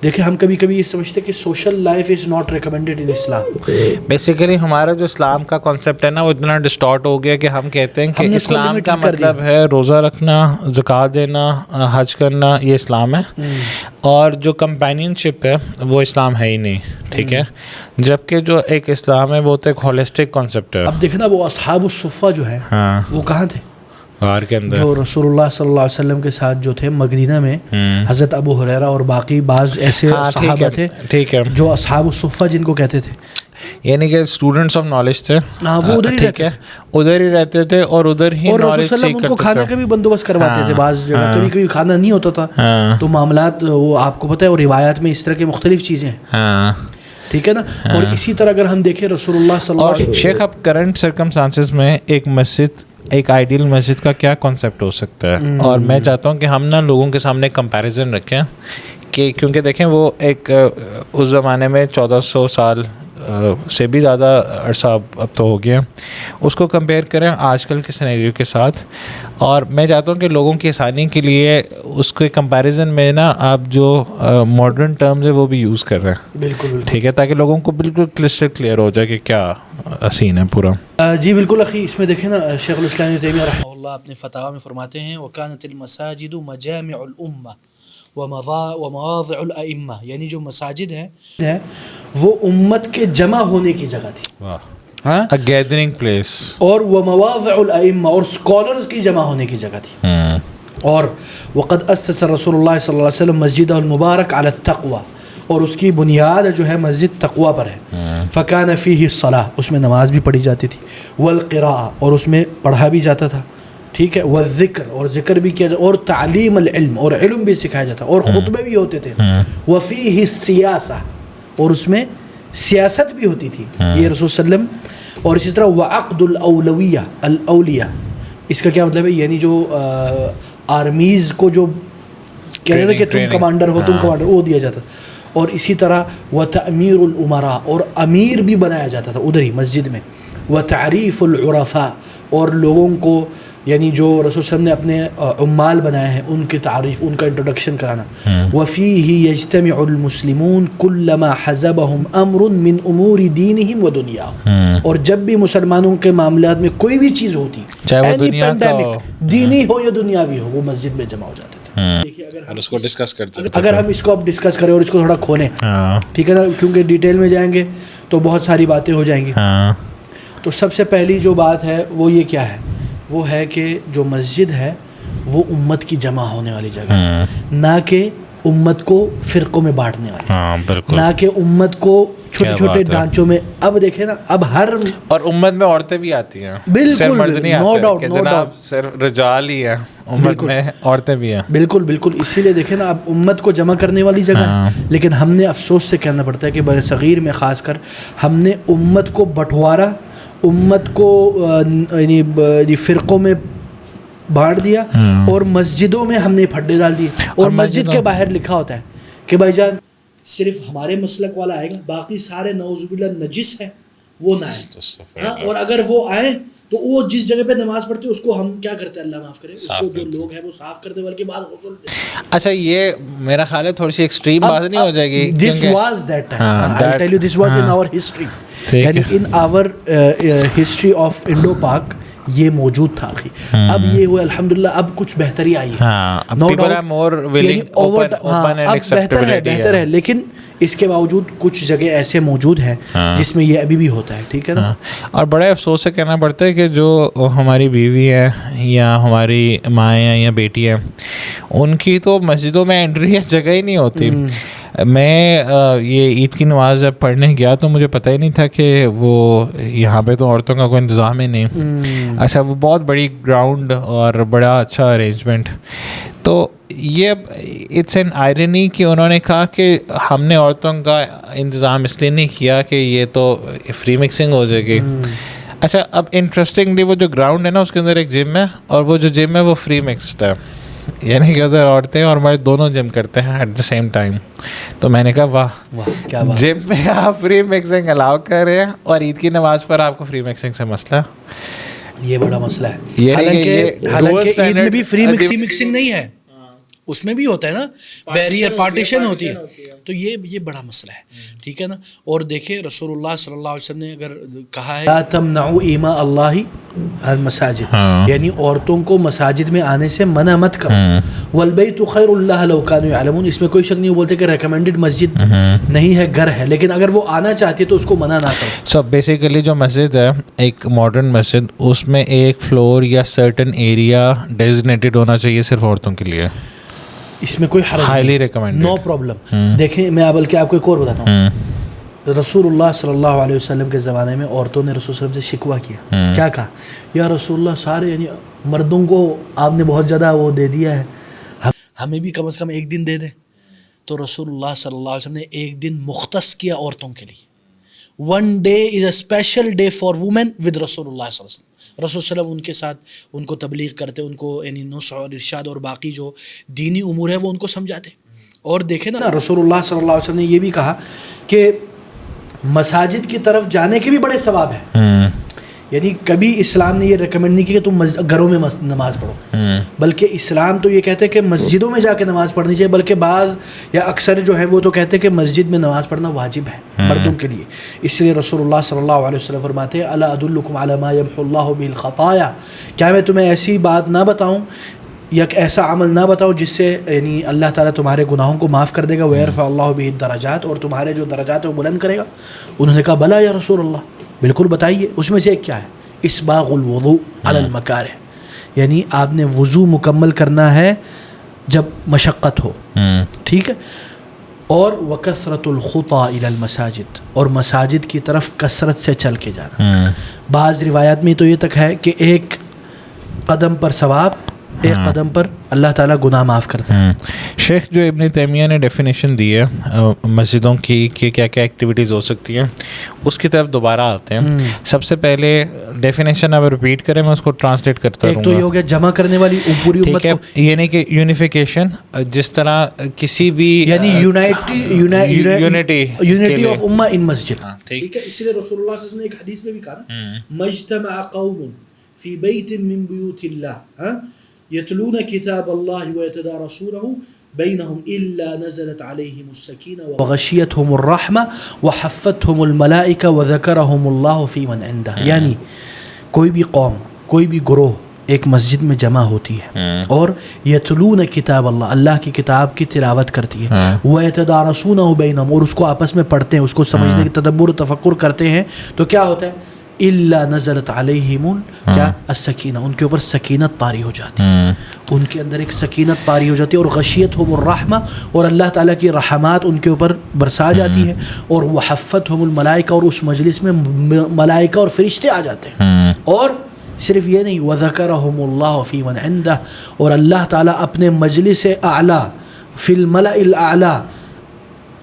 دیکھیں ہم کبھی کبھی یہ سمجھتے ہیں کہ social life is not recommended in Islam. Basically ہمارا جو اسلام کا کانسیپٹ ہے نا وہ اتنا ڈسٹارٹ ہو گیا کہ ہم کہتے ہیں کہ اسلام کا مطلب ہے روزہ رکھنا، زکوٰۃ دینا، حج کرنا، یہ اسلام ہے، اور جو کمپینین شپ ہے وہ اسلام ہے ہی نہیں. ٹھیک ہے، جبکہ جو ایک اسلام ہے وہ تو ایک ہولسٹک کانسیپٹ ہے. اب دیکھنا وہ اصحاب الصفہ جو ہے وہ کہاں تھے؟ غار کے اندر. جو رسول اللہ صلی اللہ علیہ وسلم کے ساتھ جو تھے مدینہ میں، حضرت ابو ہریرہ اور باقی بعض ایسے صحابہ تھے ٹھیک ہے جو اصحاب الصفہ جن کو کہتے تھے، یعنی کہ اسٹوڈنٹس آف نالج تھے. وہ ادھر ہی رہتے تھے، ادھر ہی رہتے تھے اور ادھر ہی اور رسول صلی اللہ علیہ وسلم ان کو کھانا کا بھی بندوبست کرواتے تھے. بعض جگہ کبھی کبھی کھانا نہیں ہوتا تھا تو معاملات وہ آپ کو پتہ ہے، اور روایات میں اس طرح کی مختلف چیزیں ہیں. ٹھیک ہے نا. اور اسی طرح اگر ہم دیکھیں رسول اللہ صلی اللہ علیہ وسلم، شیخ اب کرنٹ سرکمسٹانسز میں ایک مسجد، ایک آئیڈیل مسجد کا کیا کانسیپٹ ہو سکتا ہے؟ اور میں چاہتا ہوں کہ ہم نا لوگوں کے سامنے کمپیریزن رکھیں کہ کیونکہ دیکھیں وہ ایک اس زمانے میں 1400 سال سے بھی زیادہ عرصہ اب تو ہو گیا، اس کو کمپیئر کریں آج کل کے سینیریو کے ساتھ. اور میں چاہتا ہوں کہ لوگوں کی آسانی کے لیے اس کے کمپیریزن میں نا آپ جو ماڈرن ٹرمز ہے وہ بھی یوز کر رہے ہیں. بالکل ٹھیک ہے، تاکہ لوگوں کو بالکل کرسٹل کلیئر ہو جائے کہ کیا سین ہے پورا. جی بالکل اخی. اس میں دیکھیں نا شیخ الاسلام ابن تیمیہ رحمہ اللہ اپنے فتاوی میں فرماتے ہیں وَكَانَتِ الْمَسَاجِدُ مَجَامِعُ الْأُمَّةِ وَمَوَاضِعُ الْأَئِمَّةِ، یعنی جو مساجد ہے وہ امت کے جمع ہونے کی جگہ تھی، گیدرنگ پلیس، اور وَمَوَاضِعُ الْأَئِمَّةِ اور اسکالرز کی جمع ہونے کی جگہ تھی. اور وَقَدْ أَسَّسَ رسول اللہ صلی اللہ علیہ وسلم مسجدہ المبارک علی التقوی، اور اس کی بنیاد جو ہے مسجد تقوی پر ہے. فَكَانَ فِيهِ الصَّلَاةُ، اس میں نماز بھی پڑھی جاتی تھی، وَالْقِرَاءَةُ اور اس میں پڑھا بھی جاتا تھا. ٹھیک ہے، والذکر اور ذکر بھی کیا جاتا، اور تعلیم العلم اور علم بھی سکھایا جاتا، اور خطبے بھی ہوتے تھے. وفیہ السیاسہ اور اس میں سیاست بھی ہوتی تھی، یہ رسول صلی اللہ علیہ وسلم. اور اسی طرح وعقد الاولیاء، اس کا کیا مطلب ہے؟ یعنی جو آرمیز کو جو کہتے تھے کہ تم کمانڈر ہو، تم کمانڈر، وہ دیا جاتا. اور اسی طرح وتعمیر الامراء، اور امیر بھی بنایا جاتا تھا ادھر ہی مسجد میں، وتعریف العرفاء، اور لوگوں کو یعنی جو رسول صلی اللہ علیہ وسلم نے اپنے عمال بنائے ہیں ان کی تعریف، ان کا انٹروڈکشن کرانا. وفیہ یجتمع المسلمون کلما حزبہم امر من امور دینہم و دنیاہم، اور جب بھی مسلمانوں کے معاملات میں کوئی بھی چیز ہوتی، چاہے وہ دنیا کا ہو، دینی ہو یا دنیاوی ہو، وہ مسجد میں جمع ہو جاتے تھے. اور اس کو ڈسکس کرتے ہیں. اگر ہم اس کو اب ڈسکس کریں اور اس کو تھوڑا کھولیں، ٹھیک ہے نا، کیونکہ ڈیٹیل میں جائیں گے تو بہت ساری باتیں ہو جائیں گی. تو سب سے پہلی جو بات ہے وہ یہ کیا ہے، وہ ہے کہ جو مسجد ہے وہ امت کی جمع ہونے والی جگہ، نہ کہ امت کو فرقوں میں بانٹنے والی، نہ کہ امت کو چھوٹے چھوٹے ڈھانچوں میں. اب دیکھیں نا، اب ہر اور امت میں عورتیں بھی آتی ہیں، بالکل نو ڈاؤٹ، نو ڈاؤٹ، صرف رجال ہی ہے، امت میں عورتیں بھی ہیں. بالکل بالکل. اسی لیے دیکھیں نا، اب امت کو جمع کرنے والی جگہ ہے، لیکن ہم نے افسوس سے کہنا پڑتا ہے کہ بر صغیر میں خاص کر ہم نے امت کو بٹوارا، امت کو یعنی فرقوں میں بانٹ دیا، اور مسجدوں میں ہم نے پھڈے ڈال دیے. اور مسجد کے باہر لکھا ہوتا ہے کہ بھائی جان صرف ہمارے مسلک والا آئے گا، باقی سارے نعوذ باللہ نجس ہیں وہ نہ آئے. اور اگر وہ آئیں تو وہ جس جگہ پہ نماز پڑھتے اس کو ہم کیا کرتے ہیں، اللہ معاف کرے، اس کو جو لوگ ہیں وہ صاف کرتے، بلکہ بعد غسل دے. اچھا، یہ میرا خیال ہے تھوڑی سی ایکسٹریم بات نہیں ہو جائے گی؟ This was that time. I'll tell you, this was in our history. یعنی in our history of Indo-Pak یہ موجود تھا. اب یہ ہوا الحمدللہ، اب کچھ بہتری آئی ہے، بہتر ہے، لیکن اس کے باوجود کچھ جگہ ایسے موجود ہیں جس میں یہ ابھی بھی ہوتا ہے. ٹھیک ہے نا. اور بڑے افسوس سے کہنا پڑتا ہے کہ جو ہماری بیوی ہے یا ہماری مائیں ہیں یا بیٹی ہیں، ان کی تو مسجدوں میں انٹری جگہ ہی نہیں ہوتی. میں یہ عید کی نماز جب پڑھنے گیا تو مجھے پتہ ہی نہیں تھا کہ وہ یہاں پہ تو عورتوں کا کوئی انتظام ہی نہیں. اچھا، وہ بہت بڑی گراؤنڈ اور بڑا اچھا ارینجمنٹ. تو یہ اٹس این آئرنی کہ انہوں نے کہا کہ ہم نے عورتوں کا انتظام اس لیے نہیں کیا کہ یہ تو فری مکسنگ ہو جائے گی. اچھا، اب انٹرسٹنگلی وہ جو گراؤنڈ ہے نا، اس کے اندر ایک جم ہے، اور وہ جو جم ہے وہ فری مکسڈ ہے، یعنی کہ ادھر عورتیں اور مرد دونوں جم کرتے ہیں ایٹ دا سیم ٹائم. تو میں نے کہا واہ، جم میں آپ فری مکسنگ الاؤ کر رہے ہیں اور عید کی نماز پر آپ کو فری مکسنگ سے مسئلہ. یہ بڑا مسئلہ ہے. حالانکہ عید میں بھی فری مکسنگ نہیں ہے، اس میں بھی ہوتا ہے نا، بیریئر پارٹیشن ہوتی ہے. تو یہ بڑا مسئلہ ہے. ٹھیک ہے نا. اور دیکھیں رسول اللہ صلی اللہ علیہ وسلم نے اگر کہا ہے لا تمنعوا ایماء اللہ المساجد، یعنی عورتوں کو مساجد میں آنے سے منع مت کرو. والبیت خیر اللہ لو کانوا یعلمون، اس میں کوئی شک نہیں. وہ بولتے کہ ریکمینڈڈ مسجد نہیں ہے، گھر ہے، لیکن اگر وہ آنا چاہتی ہے تو اس کو منع نہ کرو. سو بیسیکلی جو مسجد ہے، ایک ماڈرن مسجد، اس میں ایک فلور یا سرٹن ایریا ڈیزگنیٹڈ ہونا چاہیے صرف عورتوں کے لیے. اس میں کوئی حرج نہیں، نو پرابلم. دیکھیں میں بلکہ آپ کو ایک اور بتاتا ہوں. رسول اللہ صلی اللہ علیہ وسلم کے زمانے میں عورتوں نے رسول صلی اللہ علیہ وسلم سے شکوہ کیا. کیا کہا؟ یا رسول اللہ، سارے یعنی مردوں کو آپ نے بہت زیادہ وہ دے دیا ہے، ہمیں بھی کم از کم ایک دن دے دیں. تو رسول اللہ صلی اللہ علیہ وسلم نے ایک دن مختص کیا عورتوں کے لیے. One day is a special day for women with رسول اللہ صلی اللہ علیہ وسلم. رسول صلی اللہ علیہ وسلم ان کے ساتھ ان کو تبلیغ کرتے، ان کو یعنی نصح اور ارشاد اور باقی جو دینی امور ہے وہ ان کو سمجھاتے. اور دیکھیں نا، رسول اللہ صلی اللہ علیہ وسلم نے یہ بھی کہا کہ مساجد کی طرف جانے کے بھی بڑے ثواب ہیں. یعنی کبھی اسلام نے یہ ریکمینڈ نہیں کیا کہ تم گھروں میں نماز پڑھو، بلکہ اسلام تو یہ کہتے ہیں کہ مسجدوں میں جا کے نماز پڑھنی چاہیے. بلکہ بعض یا اکثر جو ہیں وہ تو کہتے ہیں کہ مسجد میں نماز پڑھنا واجب ہے مردوں کے لیے. اس لیے رسول اللہ صلی اللہ علیہ وسلم فرماتے ہیں الا ادلکم علی ما یمحو اللہ بہ الخطایا، کیا میں تمہیں ایسی بات نہ بتاؤں یا ایسا عمل نہ بتاؤں جس سے یعنی اللہ تعالیٰ تمہارے گناہوں کو معاف کر دے گا. ویرفع اللہ بہ الدرجات، اور تمہارے جو درجات ہیں وہ بلند کرے گا. انہوں نے کہا بلا یا رسول اللہ، بالکل بتائیے. اس میں سے ایک کیا ہے؟ اسباغ الوضوء علی المکارہ، یعنی آپ نے وضو مکمل کرنا ہے جب مشقت ہو. ٹھیک ہے. اور وکثرت الخطی الی المساجد، اور مساجد کی طرف کثرت سے چل کے جانا. بعض روایات میں تو یہ تک ہے کہ ایک قدم پر ثواب ایک قدم پر اللہ تعالیٰ گناہ معاف کرتا ہے. شیخ جو ابن تیمیہ نے ڈیفینیشن دی ہے مسجدوں کی کہ کیا کیا ایکٹیویٹیز ہو سکتی ہیں, اس کی طرف دوبارہ آتے ہیں. سب سے پہلے ڈیفینیشن اب ریپیٹ کریں, میں اس کو ٹرانسلیٹ کرتا رہوں گا. ایک تو یہ ہو گیا جمع کرنے والی پوری امت کو, یعنی کہ یونیفیکیشن, جس طرح کسی بھی یعنی یونٹی آف امہ ان مسجد. ٹھیک ہے, اس لیے رسول اللہ صلی اللہ علیہ وسلم نے ایک حدیث میں بھی کہا مجتمع قوم فی بیت من بیوت اللہ یتلون کتاب اللہ ویتدارسونہ بینہم الا نزلت علیہم السکینہ وغشیتہم الرحمہ وحفتہم الملائکہ وذکرہم اللہ فی من عندہ. یعنی کوئی بھی قوم, کوئی بھی گروہ ایک مسجد میں جمع ہوتی ہے اور یتلون کتاب اللہ, اللہ کی کتاب کی تلاوت کرتی ہے, ویتدارسونہ بینہم, اور اس کو آپس میں پڑھتے ہیں, اس کو سمجھنے کی تدبر و تفکر کرتے ہیں, تو کیا ہوتا ہے الا نزلت علیہم کیا السکینہ, ان کے اوپر سکینت طاری ہو جاتی ہے, ان کے اندر ایک سکینت طاری ہو جاتی ہے, اور غشیتہم الرحمہ, اور اللہ تعالیٰ کی رحمات ان کے اوپر برسا جاتی ہے, اور وحفتہم الملائکہ, اور اس مجلس میں ملائکہ اور فرشتے آ جاتے ہیں. اور صرف یہ نہیں, وذکرہم اللہ فی من عندہ, اور اللہ تعالیٰ اپنے مجلس اعلیٰ فی الملأ الاعلیٰ,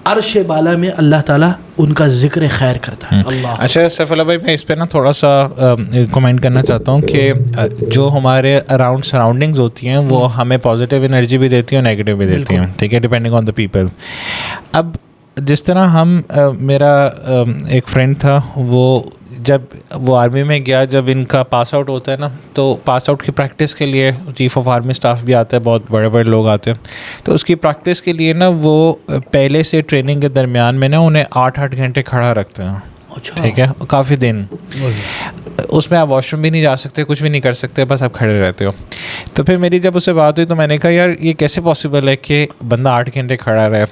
عرش بالا میں اللہ تعالیٰ ان کا ذکر خیر کرتا ہے. اللہ. اچھا سیف اللہ بھائی, میں اس پہ نا تھوڑا سا کمنٹ کرنا چاہتا ہوں کہ جو ہمارے اراؤنڈ سراؤنڈنگز ہوتی ہیں وہ ہمیں پازیٹیو انرجی بھی دیتی ہیں اور نیگیٹیو بھی دیتی ہیں, ٹھیک ہے, ڈپینڈنگ آن دا پیپل. اب جس طرح میرا ایک فرینڈ تھا, وہ جب وہ آرمی میں گیا, جب ان کا پاس آؤٹ ہوتا ہے نا, تو پاس آؤٹ کی پریکٹس کے لیے چیف آف آرمی اسٹاف بھی آتا ہے, بہت بڑے بڑے لوگ آتے ہیں, تو اس کی پریکٹس کے لیے نا وہ پہلے سے ٹریننگ کے درمیان میں نا انہیں 8 گھنٹے کھڑا رکھتے ہیں. ٹھیک ہے, کافی دن. اس میں آپ واش روم بھی نہیں جا سکتے, کچھ بھی نہیں کر سکتے, بس آپ کھڑے رہتے ہو. تو پھر میری جب اس سے بات ہوئی تو میں نے کہا یار یہ کیسے پاسبل ہے کہ بندہ 8 گھنٹے کھڑا رہے.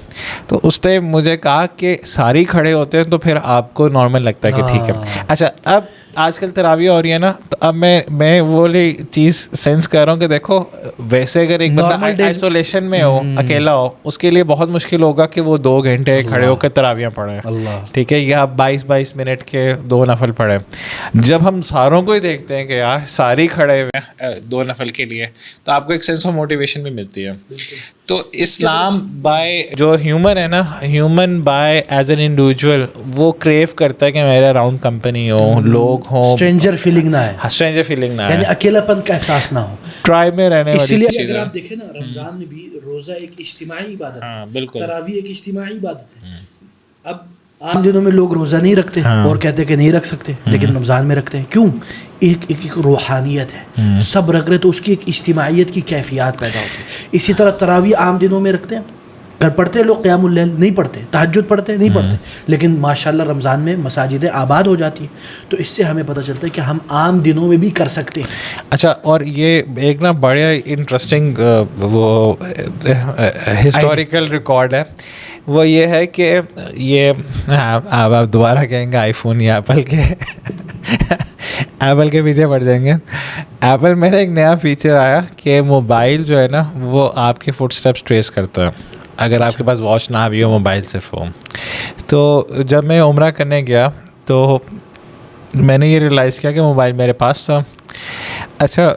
تو اس نے مجھے کہا کہ ساری کھڑے ہوتے ہیں تو پھر آپ کو نارمل لگتا ہے کہ ٹھیک ہے. اچھا, اب آج کل تراویح ہو رہی ہے نا, تو اب میں وہ چیز سینس کر رہا ہوں کہ دیکھو ویسے اگر ایک بندہ آئسولیشن میں ہو, اکیلا ہو, اس کے لیے بہت مشکل ہوگا کہ وہ 2 گھنٹے کھڑے ہو کے تراویح پڑھیں. ٹھیک ہے, یا 22 منٹ کے 2 نفل پڑھیں. جب ہم ساروں کو ہی دیکھتے ہیں کہ یار ساری کھڑے ہوئے 2 نفل کے لیے, تو آپ کو ایک سینس آف موٹیویشن بھی ملتی ہے. تو اسلام بائی جو ہیومن ہے نا, human by as an individual, وہ کریو کرتا ہے کہ میرے اراؤنڈ کمپنی ہو, لوگ ہوں, اسٹرینجر فیلنگ نہ ہے, اسٹرینجر فیلنگ نہ ہے, یعنی اکیلا پن کا احساس نہ ہو, ٹرائب میں رہنے والی. اسی لیے اگر آپ دیکھیں نا, رمضان میں بھی روزہ ایک اجتماعی عبادت ہے, بالکل, تراویح ایک اجتماعی عبادت ہے. اب عام دنوں میں لوگ روزہ نہیں رکھتے اور کہتے ہیں کہ نہیں رکھ سکتے, لیکن رمضان میں رکھتے ہیں. کیوں؟ ایک روحانیت ہے, سب رکھ رہے تو اس کی ایک اجتماعیت کی کیفیات پیدا ہوتی ہے. اسی طرح تراویح عام دنوں میں رکھتے ہیں, گھر پڑھتے ہیں لوگ, قیام اللیل نہیں پڑھتے, تہجد پڑھتے نہیں پڑھتے, لیکن ماشاءاللہ رمضان میں مساجدیں آباد ہو جاتی ہیں. تو اس سے ہمیں پتہ چلتا ہے کہ ہم عام دنوں میں بھی کر سکتے ہیں. اچھا, اور یہ ایک نا بڑا انٹرسٹنگ وہ ہسٹوریکل ریکارڈ ہے, وہ یہ ہے کہ یہ آپ دوبارہ کہیں گے آئی فون یا ایپل کے پیچھے پڑ جائیں گے. ایپل میں نے ایک نیا فیچر آیا کہ موبائل جو ہے نا وہ آپ کے فٹ اسٹیپس ٹریس کرتا ہے, اگر آپ کے پاس واچ نہ بھی ہو, موبائل صرف ہو. تو جب میں عمرہ کرنے گیا تو میں نے یہ ریئلائز کیا کہ موبائل میرے پاس تھا. اچھا,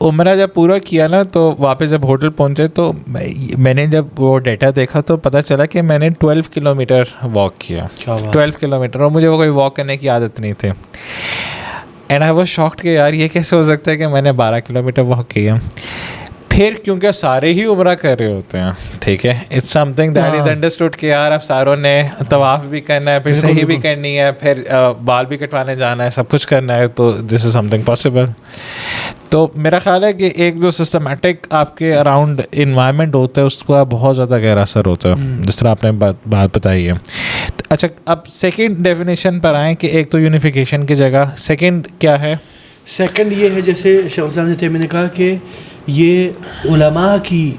عمرہ جب پورا کیا نا تو واپس جب ہوٹل پہنچے تو میں نے جب وہ ڈیٹا دیکھا تو پتہ چلا کہ میں نے 12 کلومیٹر واک کیا. 12 کلومیٹر, اور مجھے وہ کوئی واک کرنے کی عادت نہیں تھی. اینڈ آئی واز شاکڈ کہ یار یہ کیسے ہو سکتا ہے کہ میں نے 12 کلومیٹر واک کیا. پھر کیونکہ سارے ہی عمرہ کر رہے ہوتے ہیں, ٹھیک ہے, it's something that is understood کہ یار اب ساروں نے طواف بھی کرنا ہے, پھر صحیح بھی کرنی ہے, پھر بال بھی کٹوانے جانا ہے, سب کچھ کرنا ہے, تو دس از سم تھنگ پاسبل. تو میرا خیال ہے کہ ایک جو سسٹمیٹک آپ کے اراؤنڈ انوائرمنٹ ہوتا ہے اس کا بہت زیادہ گہرا اثر ہوتا ہے, جس طرح آپ نے بات بتائی ہے. اچھا, اب سیکنڈ ڈیفینیشن پر آئیں کہ ایک تو یونیفیکیشن کی جگہ, سیکنڈ کیا ہے؟ سیکنڈ یہ ہے جیسے شیخ الاسلام تیمیہ نے کہا کہ یہ علماء کی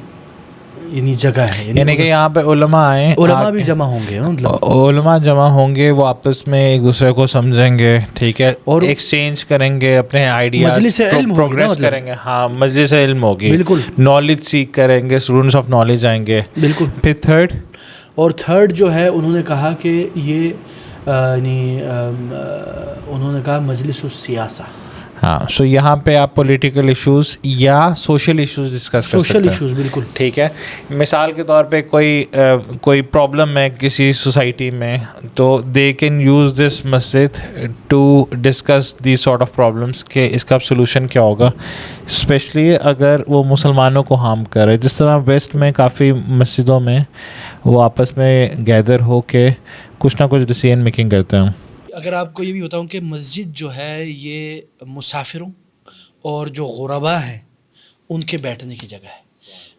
یعنی جگہ ہے, یعنی کہ یہاں پہ علماء آئیں, علماء بھی جمع ہوں گے, علماء جمع ہوں گے, وہ آپس میں ایک دوسرے کو سمجھیں گے, ٹھیک ہے, اور ایکسچینج کریں گے, اپنے آئیڈیاز پروگریس کریں گے. ہاں, مجلس علم ہوگی, بالکل, نالج سیکھ کریں گے, اسٹوڈنٹس آف نالج آئیں گے, بالکل. پھر تھرڈ جو ہے انہوں نے کہا کہ یہ یعنی انہوں نے کہا مجلس السیاسہ, ہاں سو یہاں پہ آپ پولیٹیکل ایشوز یا سوشل ایشوز ڈسکس کر سکتے ہیں. سوشل ایشوز بالکل ٹھیک ہے. مثال کے طور پہ کوئی پرابلم ہے کسی سوسائٹی میں, تو دے کین یوز دس مسجد to discuss the sort of problems کہ اس کا سولوشن کیا ہوگا, اسپیشلی اگر وہ مسلمانوں کو ہارم کرے. جس طرح ویسٹ میں کافی مسجدوں میں وہ آپس میں گیدر ہو کے کچھ نہ کچھ ڈیسیژن میکنگ کرتے ہیں. اگر آپ کو یہ بھی بتاؤں کہ مسجد جو ہے یہ مسافروں اور جو غربا ہیں ان کے بیٹھنے کی جگہ ہے.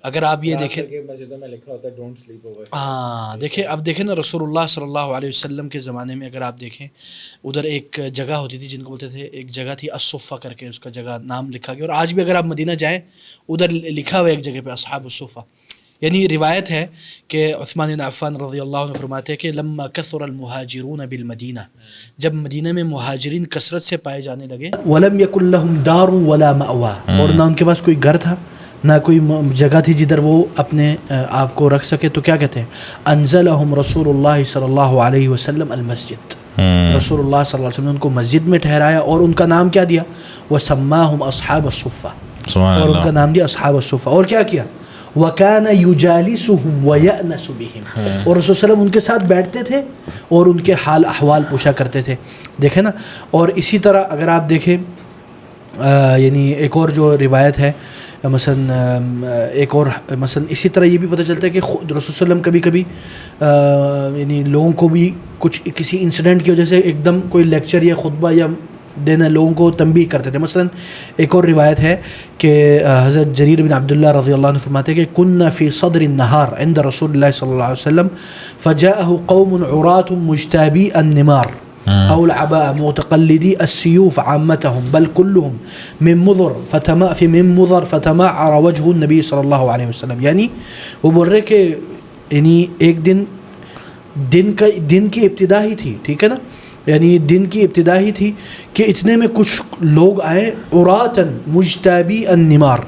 اگر آپ یہ دیکھیں مسجدوں میں لکھا ہوتا ہے ڈونٹ سلیپ اوور. ہاں دیکھیں, اب دیکھیں نا رسول اللہ صلی اللہ علیہ وسلم کے زمانے میں اگر آپ دیکھیں ادھر ایک جگہ ہوتی تھی جن کو بولتے تھے, ایک جگہ تھی الصفہ کر کے, اس کا جگہ نام لکھا گیا, اور آج بھی اگر آپ مدینہ جائیں ادھر لکھا ہوا ایک جگہ پہ اصحاب الصفہ. یعنی روایت ہے کہ عثمان بن عفان رضی اللہ عنہ فرماتے ہیں کہ لما کثر المہاجرون بالمدینہ, جب مدینہ میں مہاجرین کثرت سے پائے جانے لگے, ولم یکن لهم دار ولا مأوى, اور نہ ان کے پاس کوئی گھر تھا نہ کوئی جگہ تھی جدھر وہ اپنے آپ کو رکھ سکے, تو کیا کہتے ہیں انزلہم رسول اللہ صلی اللہ علیہ وسلم المسجد. رسول اللہ صلی اللہ علیہ وسلم نے ان کو مسجد میں ٹھہرایا اور ان کا نام کیا دیا, وسماہم اصحاب الصفہ, اور ان کا نام دیا اصحاب الصفہ. اور کیا کیا, وَكَانَ يُجَالِسُهُمْ وَيَأْنَسُ بِهِمْ, اور رسول صلی اللہ علیہ وسلم ان کے ساتھ بیٹھتے تھے اور ان کے حال احوال پوچھا کرتے تھے. دیکھیں نا. اور اسی طرح اگر آپ دیکھیں یعنی ایک اور جو روایت ہے مثلا ایک اور مثلا اسی طرح یہ بھی پتہ چلتا ہے کہ رسول صلی اللہ علیہ وسلم کبھی کبھی یعنی لوگوں کو بھی کچھ کسی انسیڈنٹ کی وجہ سے ایک دم کوئی لیکچر یا خطبہ یا دینا لوگوں کو تنبیہ کرتے تھے. مثلا ایک اور روایت ہے کہ حضرت جریر بن عبداللہ رضی اللہ عنہ فرماتے ہیں کہ كنا في صدر النهار عند رسول الله صلی اللہ علیہ وسلم فجاءه قوم عراة مجتابي النمار او العباء متقلدي السيوف عامتهم بل كلهم من مضر فتمعر وجه النبي صلی اللہ علیہ وسلم. یعنی وہ بول رہے کہ یعنی ایک دن کی ابتدا ہی تھی, ٹھیک ہے نا, یعنی دن کی ابتدا ہی تھی کہ اتنے میں کچھ لوگ آئے عراةً مجتابی النمار,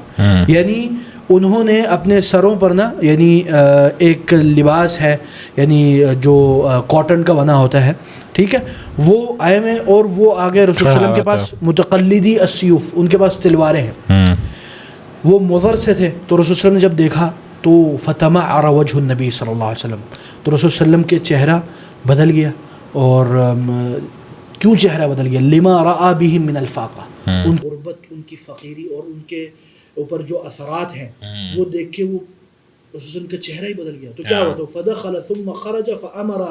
یعنی انہوں نے اپنے سروں پر نا یعنی ایک لباس ہے یعنی جو کاٹن کا بنا ہوتا ہے, ٹھیک ہے, وہ آئے میں اور وہ آگے رسول صلی اللہ علیہ وسلم کے پاس متقلدی السیوف, ان کے پاس تلواریں ہیں, وہ مضر سے تھے. تو رسول صلی اللہ علیہ وسلم نے جب دیکھا تو فتمعر وجه النبی صلی اللہ علیہ وسلم, تو رسول صلی اللہ علیہ وسلم کے چہرہ بدل گیا. اور کیوں چہرہ بدل گیا, لما رأى بهم من الفاقہ, ان غربت, ان کی فقیری اور ان کے اوپر جو اثرات ہیں وہ دیکھ کے وہ رسول کا چہرہ ہی بدل گیا. تو کیا ہوا, تو فدخل ثم خرج فامر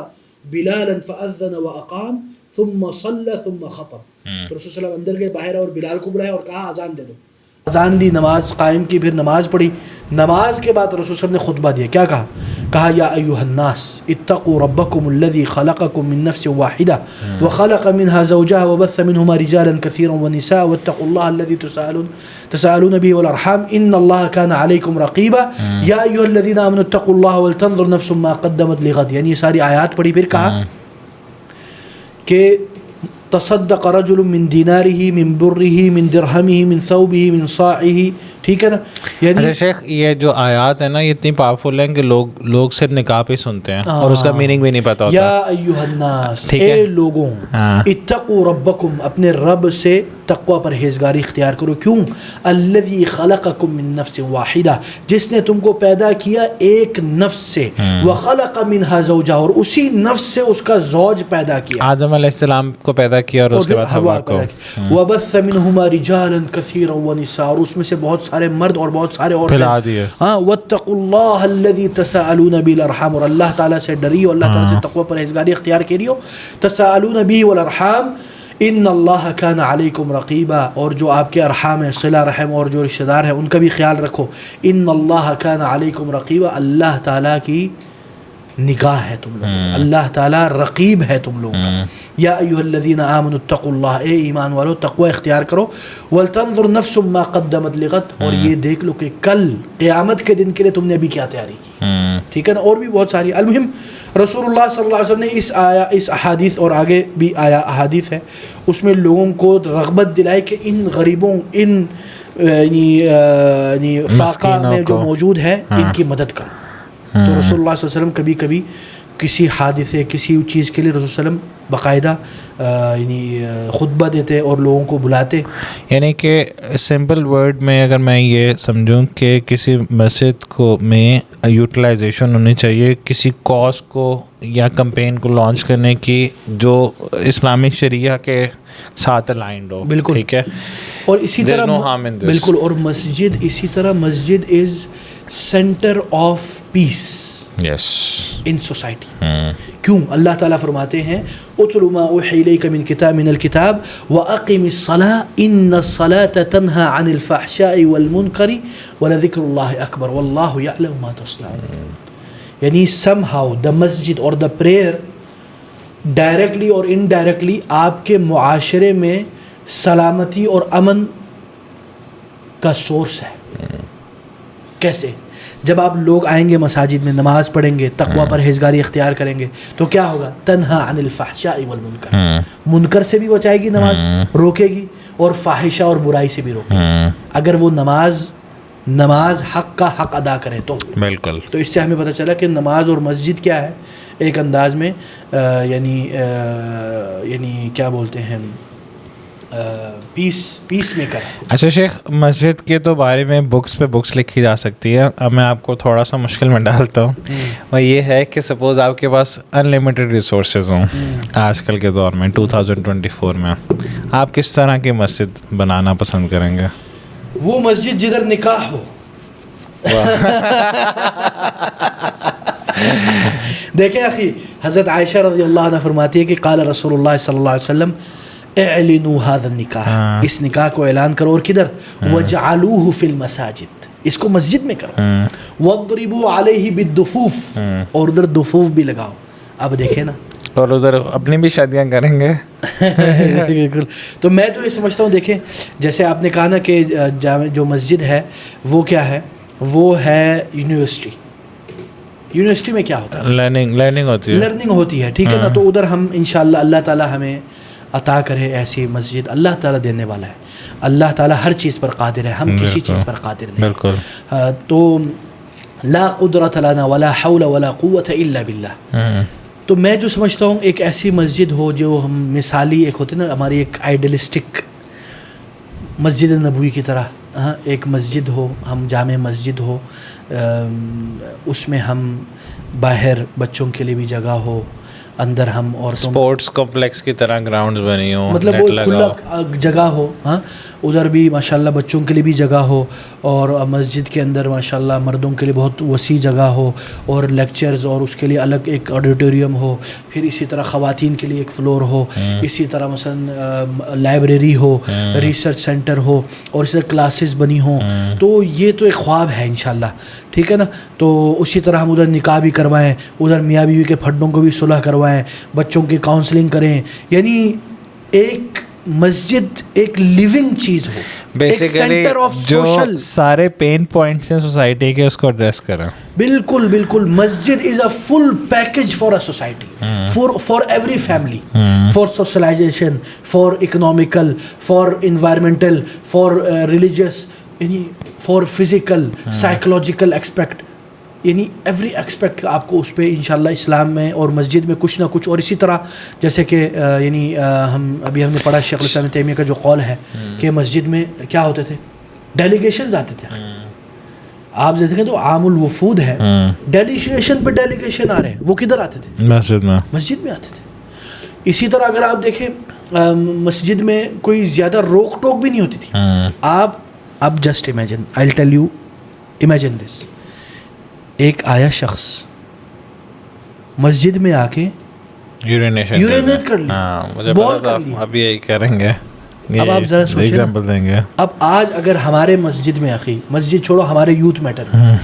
بلالا فاذن واقام ثم صلى ثم خطب. تو رسول صلی اللہ علیہ وسلم اندر گئے, باہر اور بلال کو بلایا اور کہا اذان دے دو. اذان دی, نماز قائم کی, پھر نماز پڑھی. نماز کے بعد رسول صلی اللہ علیہ وسلم نے خطبہ دیا. کیا کہا یا ایھا الناس اتقوا ربکم الذی خلقکم من نفس واحدہ وخلق منها زوجها وبث منهما رجالا كثيرا ونساء واتقوا الله الذي تساءلون به والارحام ان الله كان عليكم رقيبا یا ایھا الذین آمنوا اتقوا الله ولتنظر نفس ما قدمت لغد. یعنی یہ ساری آیات پڑھی, پھر کہا کہ تصدق رجل من دینارہ من برہ من درہمہ من ثوبہ من صاعہ, ٹھیک ہے نا. یعنی شیخ یہ جو آیات ہیں نا یہ اتنی پاورفل ہیں کہ لوگ صرف نکاح پہ سنتے ہیں اور اس کا میننگ بھی نہیں پتا ہوتا. یا ایھا الناس, اے لوگوں, اتقوا ربکم, اپنے رب سے تقوی پرہیزگاری اختیار کرو. کیوں, الذی خلقکم من نفس واحدہ, جس نے تم کو پیدا کیا ایک نفس سے, وخلق منها زوجہا, اور اسی نفس سے اس کا زوج پیدا کیا, آدم علیہ السلام کو پیدا کیا اور اس کے بعد حوا کو, وبث منهما رجالا كثيرا ونساء, اور اس میں سے بہت سارے مرد اور بہت سارے عورتیں. ہاں, واتقوا اللہ الذی تساءلون به الارحام, اور اللہ تعالیٰ سے ڈریو, اللہ تعالیٰ سے تقوی پرہیزگاری اختیار کیجیے. تساءلون به والارحام ان اللہ کان علیکم رقیبا, اور جو آپ کے ارحام ہیں, صلہ رحم اور جو رشتہ دار ہیں, ان کا بھی خیال رکھو. ان اللہ کان علیکم رقیبا, اللہ تعالیٰ کی نگاہ ہے تم لوگ, اللہ تعالیٰ رقیب ہے تم لوگوں کا. یا ایھا الذین آمنوا اتقوا اللہ, اے ایمان والو تقوی اختیار کرو. ولتنظر نفس ما قدمت لغد, اور یہ دیکھ لو کہ کل قیامت کے دن کے لیے تم نے ابھی کیا تیاری کی, ٹھیک ہے نا. اور بھی بہت ساری. المہم رسول اللہ صلی اللہ علیہ وسلم نے اس احادیث, اور آگے بھی آیا احادیث ہے, اس میں لوگوں کو رغبت دلائی کہ ان غریبوں, ان فاقہ میں جو موجود ہیں, ان کی مدد کرو. تو رسول اللہ صلی اللہ علیہ وسلم کبھی کبھی کسی حادثے کسی چیز کے لیے رسول صلی اللہ علیہ وسلم باقاعدہ یعنی خطبہ دیتے اور لوگوں کو بلاتے. یعنی کہ سمپل ورڈ میں اگر میں یہ سمجھوں کہ کسی مسجد کو میں یوٹیلائزیشن ہونی چاہیے کسی کاز کو یا کمپین کو لانچ کرنے کی جو اسلامک شریعہ کے ساتھ الائنڈ ہو. بالکل ٹھیک ہے. اور اسی طرح بالکل اور مسجد اسی طرح مسجد is centre of peace yes in society. کیوں اللہ تعالیٰ فرماتے ہیں اتل ما اوحی الیک من الکتاب واقم الصلاۃ ان الصلاۃ تنہی عن الفحشاء والمنکر ولذکر اللہ اکبر واللہ یعلم ما تصنعون. یعنی سم ہاؤ دا مسجد اور دا پریئر ڈائریکٹلی اور انڈائریکٹلی آپ کے معاشرے میں سلامتی اور امن کا سورس ہے. کیسے؟ جب آپ لوگ آئیں گے مساجد میں نماز پڑھیں گے تقوی پرہیزگاری اختیار کریں گے تو کیا ہوگا؟ تنہی عن الفحشاء والمنکر. منکر سے بھی بچائے گی نماز روکے گی اور فاحشہ اور برائی سے بھی روکے گی اگر وہ نماز حق کا حق ادا کریں تو. بالکل. تو اس سے ہمیں پتہ چلا کہ نماز اور مسجد کیا ہے ایک انداز میں یعنی کیا بولتے ہیں پیس میکر. اچھا شیخ مسجد کے تو بارے میں بکس پہ بکس لکھی جا سکتی ہے. اب میں آپ کو تھوڑا سا مشکل میں ڈالتا ہوں. وہ یہ ہے کہ سپوز آپ کے پاس انلمیٹڈ ریسورسز ہوں آج کل کے دور میں 2024 میں آپ کس طرح کی مسجد بنانا پسند کریں گے؟ وہ مسجد جدھر نکاح ہو. دیکھیں اخی حضرت عائشہ رضی اللہ عنہ فرماتی ہے کہ قال رسول اللہ صلی اللہ علیہ وسلم اعلنوا هذا النکاح. اس نکاح کو اعلان کرو اور کدھر؟ وجعلوه فی المساجد. اس کو مسجد میں کرو. واضربوا علیہ بالدفوف. اور ادھر دفوف بھی لگاؤ. اب دیکھیں نا اور ادھر اپنی بھی شادیاں کریں گے. بالکل. تو میں تو یہ سمجھتا ہوں دیکھیں جیسے آپ نے کہا نا کہ جو مسجد ہے وہ کیا ہے؟ وہ ہے یونیورسٹی. یونیورسٹی میں کیا ہوتا ہے؟ لرننگ ہوتی ہے. ٹھیک ہے نا. تو ادھر ہم انشاءاللہ اللہ تعالیٰ ہمیں عطا کرے ایسی مسجد. اللہ تعالیٰ دینے والا ہے. اللہ تعالیٰ ہر چیز پر قادر ہے. ہم کسی چیز پر قادر نہیں. بالکل. تو لا قدرت لنا ولا حول ولا قوت الا باللہ. تو میں جو سمجھتا ہوں ایک ایسی مسجد ہو جو ہم مثالی ایک ہوتی نا ہماری ایک آئیڈیلسٹک مسجد نبوی کی طرح ایک مسجد ہو. ہم جامع مسجد ہو اس میں ہم باہر بچوں کے لیے بھی جگہ ہو اندر ہم عورتوں اسپورٹس کمپلیکس کی طرح گراؤنڈز بنی ہوں مطلب وہ کھلا جگہ ہو. ہاں ادھر بھی ماشاءاللہ بچوں کے لیے بھی جگہ ہو اور مسجد کے اندر ماشاءاللہ مردوں کے لیے بہت وسیع جگہ ہو اور لیکچرز اور اس کے لیے الگ ایک آڈیٹوریم ہو. پھر اسی طرح خواتین کے لیے ایک فلور ہو. اسی طرح مثلا لائبریری ہو ریسرچ سینٹر ہو اور اسی طرح کلاسز بنی ہوں. تو یہ تو ایک خواب ہے انشاءاللہ. ٹھیک ہے نا. تو اسی طرح ہم ادھر نکاح بھی کروائیں ادھر میاں بیوی کے پھڈوں کو بھی صلح کروائیں بچوں کی کاؤنسلنگ کریں. یعنی ایک مسجد ایک لیونگ چیز ہو بیسیکلی جو سارے پین پوائنٹس ہیں سوسائٹی کے اس کو ایڈریس کریں. بالکل بالکل. مسجد is a full package for a society for every family for socialization for economical for environmental for religious یعنی فار فزیکل سائیکولوجیکل ایکسپیکٹ یعنی ایوری ایکسپیکٹ آپ کو اس پہ انشاءاللہ اسلام میں اور مسجد میں کچھ نہ کچھ. اور اسی طرح جیسے کہ یعنی ہم نے پڑھا شیخ الاسلام ابن تیمیہ کا جو قول ہے کہ مسجد میں کیا ہوتے تھے؟ ڈیلیگیشنز آتے تھے. آپ دیکھیں تو عام الوفود ہے ڈیلیگیشن پہ ڈیلیگیشن آ رہے ہیں وہ کدھر آتے تھے؟ مسجد میں آتے تھے. اسی طرح اگر آپ دیکھیں مسجد میں کوئی زیادہ روک ٹوک بھی نہیں ہوتی تھی. آپ اب just imagine I will tell you imagine this. ایک آیا شخص مسجد میں آ کے یورینیٹ کر لیا بال کر لیا. اب یہی کریں گے. اب آپ ذرا سوچیں اب آج اگر ہمارے مسجد میں اخی مسجد چھوڑو ہمارے یوتھ میٹر میں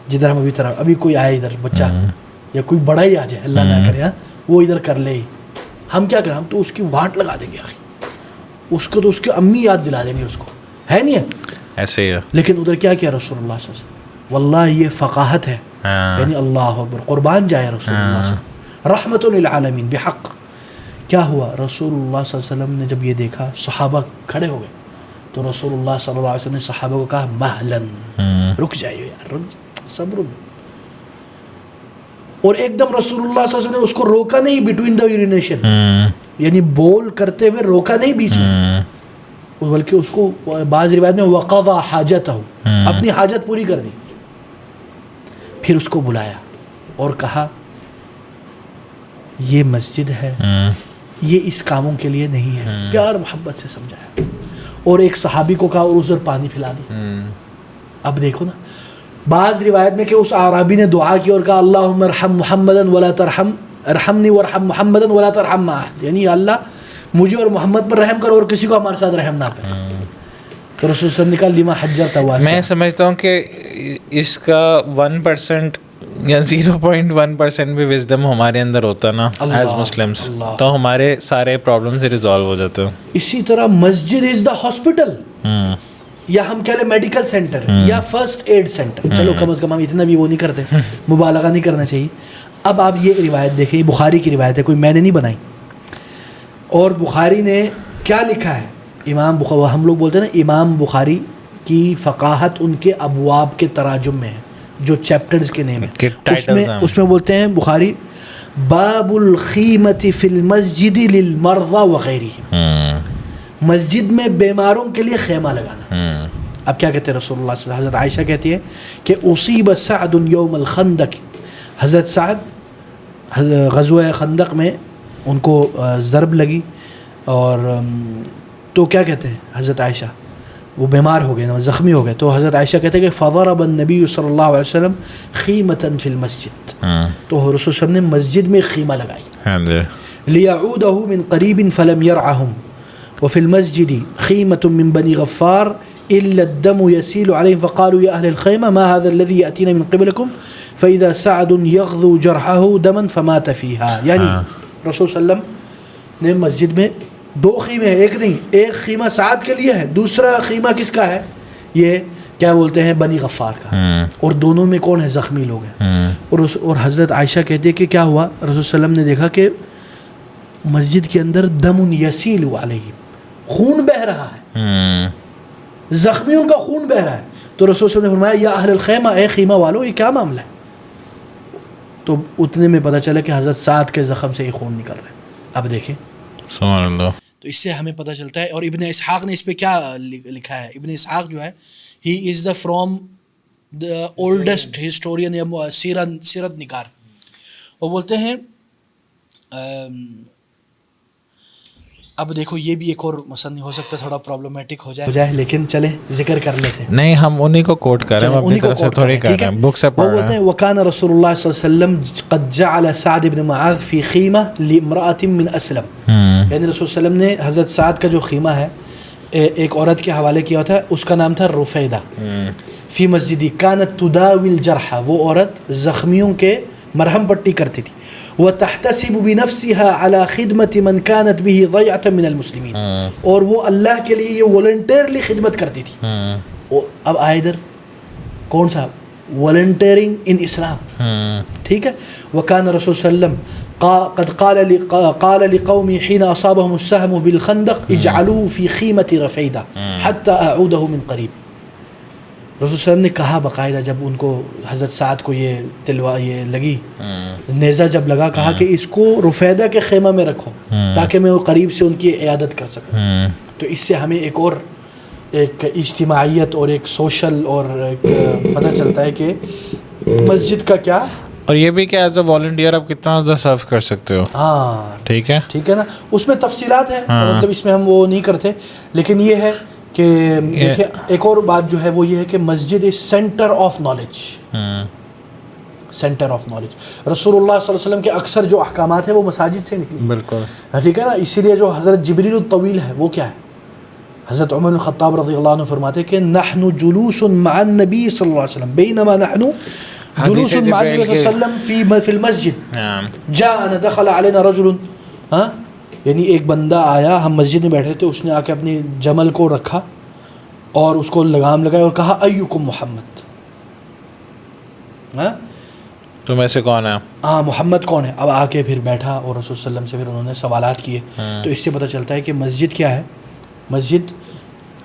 جدھر ہم ابھی کوئی آئے ادھر بچہ یا کوئی بڑا ہی آ جائے اللہ نہ کرے وہ ادھر کر لے ہم کیا کریں؟ ہم تو اس کی واٹ لگا دیں گے اخی. اس کو تو اس کی امی یاد دلا دیں گے. اس کو ہے نہیں ہے ایسے ہی ہے. لیکن ادھر کیا کیا رسول اللہ صلی اللہ علیہ وسلم. واللہ یہ فقاہت ہے. یعنی اللہ اکبر قربان جائے رسول اللہ صلی اللہ علیہ وسلم رحمت للعالمین بحق. کیا ہوا؟ رسول اللہ صلی اللہ علیہ وسلم نے جب یہ دیکھا صحابہ کھڑے ہو گئے تو رسول اللہ صلی اللہ علیہ وسلم نے صحابہ کو کہا مہلن رک جائیے یار صبر. اور ایک دم رسول اللہ صلی اللہ علیہ وسلم نے اس کو روکا نہیں بٹوین دا یورینیشن، یعنی بول کرتے ہوئے روکا نہیں بیچ میں، بلکہ اس کو بعض روایت میں وقضى حاجتہ، اپنی حاجت پوری کر دی. پھر اس کو بلایا اور کہا یہ مسجد ہے، یہ اس کاموں کے لیے نہیں ہے، پیار محبت سے سمجھایا. اور ایک صحابی کو کہا اور اس پر پانی پھیلا دی. اب دیکھو نا، بعض روایت میں کہ اس اعرابی نے دعا کی اور کہا اللہم ارحم محمدا ولا ترحم، ارحمنی وارحم محمدا ولا ترحم معاہ، یعنی اللہ مجھے اور محمد پر رحم کر اور کسی کو ہمارے ساتھ رحم نہ کر. تو رسول صلی اللہ علیہ وسلم نے کہا لما حجرت واسع. میں سمجھتا ہوں کہ اس کا 1% یا 0.1% بھی وزڈم ہمارے اندر ہوتا نا ایز مسلمس، تو ہمارے سارے پرابلم سے ریزالو ہو جاتے ہیں. اسی طرح مسجد از دا ہاسپٹل، یا ہم کہہ لیں میڈیکل سینٹر یا فرسٹ ایڈ سینٹر. چلو کم از کم ہم اتنا بھی وہ نہیں کرتے، مبالغہ نہیں کرنا چاہیے. اب آپ یہ روایت دیکھیں، بخاری کی روایت ہے، کوئی میں نے نہیں بنائی. اور بخاری نے کیا لکھا ہے، امام بخاری، ہم لوگ بولتے ہیں نا امام بخاری کی فقاہت ان کے ابواب کے تراجم میں ہے، جو چیپٹرز کے نیم ہیں. اس میں بولتے ہیں بخاری باب الخیمۃ فی المسجد للمرضى وغیرہ، مسجد میں بیماروں کے لیے خیمہ لگانا. اب کیا کہتے ہیں رسول اللہ صلی اللہ علیہ وسلم؟ حضرت عائشہ کہتی ہے کہ اصیب سعد یوم الخندق، حضرت سعد غزوہ خندق میں ان کو ضرب لگی، اور تو کیا کہتے ہیں حضرت عائشہ، وہ بیمار ہو گئے، زخمی ہو گئے. تو حضرت عائشہ کہتے ہیں کہ فضرب النبی صلی اللہ علیہ وسلم خیمۃ فی المسجد، تو رسول صلی اللہ علیہ وسلم نے مسجد میں خیمہ لگائی. لیعودہ من قریب فلم یرعہم وفی المسجد خیمۃ من بنی غفار الا الدم يسيل عليهم فقالوا يا اهل الخيمه ما هذا الذي ياتينا من قبلكم فاذا سعد يغذو جرحه دما فمات فيها. یعنی رسول صلی اللہ علیہ وسلم نے مسجد میں دو خیمے ہیں، ایک نہیں، ایک خیمہ سعد کے لیے ہے، دوسرا خیمہ کس کا ہے، یہ کیا بولتے ہیں بنی غفار کا. اور دونوں میں کون ہے، زخمی لوگ ہیں. اور حضرت عائشہ کہتے ہیں کہ کیا ہوا، رسول صلی اللہ علیہ وسلم نے دیکھا کہ مسجد کے اندر دم یسیل علیہ، خون بہہ رہا ہے، زخمیوں کا خون بہہ رہا ہے. تو رسول صلی اللہ علیہ وسلم نے فرمایا یا اہل الخیمہ، اے خیمہ والوں، یہ کیا معاملہ ہے؟ تو اتنے میں پتہ چلا کہ حضرت سعد کے زخم سے یہ خون نکل رہا ہے. اب دیکھیں سبحان اللہ. تو اس سے ہمیں پتہ چلتا ہے. اور ابن اسحاق نے اس پہ کیا لکھا ہے، ابن اسحاق جو ہے he is the from the oldest historian یا سیرت نگار. وہ بولتے ہیں اب دیکھو یہ بھی ایک اور مصنف ہو سکتا ہے تھوڑا پرابلمیٹک ہو جائے، لیکن چلیں ذکر کر لیتے ہیں. نہیں ہم انہی کو کوٹ کر رہے ہیں، اپنی طرف سے تھوڑی کر رہے ہیں، بک سے پڑھ رہے ہیں. وہ بولتے ہیں وکان رسول اللہ صلی اللہ علیہ وسلم قد جعل سعد بن معاذ فی خیمہ لامرأة من اسلم. یعنی رسول صلی اللہ علیہ وسلم نے حضرت سعد کا جو خیمہ ہے ایک عورت کے حوالے کیا تھا، اس کا نام تھا رفیدہ. فی مسجدی کانت تداوی الجرحى، وہ عورت زخمیوں کے مرہم پٹی کرتی تھی. وتحتسب بنفسها على خدمة من كانت به ضيعة من المسلمين، اور وہ اللہ کے لیے یہ والنٹیرلی خدمت کرتی تھی. اب آئے ادھر کون سا والنٹیرنگ ان اسلام، ٹھیک ہے. وكان رسول صلی اللہ علیہ وسلم قد قال لقومي حين اصابهم السهم بالخندق اجعلوه في خيمة رفيدة حتى اعوده من قريب. رسول صلی اللہ علیہ وسلم نے کہا باقاعدہ جب ان کو حضرت سعد کو یہ لگی نیزہ جب لگا، کہا کہ اس کو رفیدہ کے خیمہ میں رکھو تاکہ میں قریب سے ان کی عیادت کر سکوں. تو اس سے ہمیں ایک اور ایک اجتماعیت اور ایک سوشل اور پتہ چلتا ہے کہ مسجد کا کیا، اور یہ بھی کہ ایز اے والنٹیئر آپ کتنا زیادہ سرو کر سکتے ہو. ہاں ٹھیک ہے نا. اس میں تفصیلات ہیں، مطلب اس میں ہم وہ نہیں کرتے، لیکن یہ ہے کہ دیکھیں ایک اور بات جو ہے وہ یہ ہے کہ مسجد is centre of knowledge. Centre of knowledge. رسول اللہ صلی اللہ علیہ وسلم کے اکثر جو احکامات ہیں وہ مساجد سے نکلی. بالکل ٹھیک ہے نا. اسی لیے جو حضرت جبریل الطویل ہے وہ کیا ہے، حضرت عمر بن الخطاب رضی اللہ عنہ فرماتے ہیں کہ نحن جلوس مع النبی صلی اللہ علیہ وسلم بینما نحن جلوس مع النبی صلی اللہ علیہ وسلم فی المسجد جاءنا دخل علینا رجل. یعنی ایک بندہ آیا، ہم مسجد میں بیٹھے تھے، اس نے آ کے اپنی جمل کو رکھا اور اس کو لگام لگایا اور کہا ایکم محمد، تم میں سے کون ہے، ہاں محمد کون ہے. اب آ کے پھر بیٹھا اور رسول صلی اللہ علیہ وسلم سے پھر انہوں نے سوالات کیے. تو اس سے پتہ چلتا ہے کہ مسجد کیا ہے، مسجد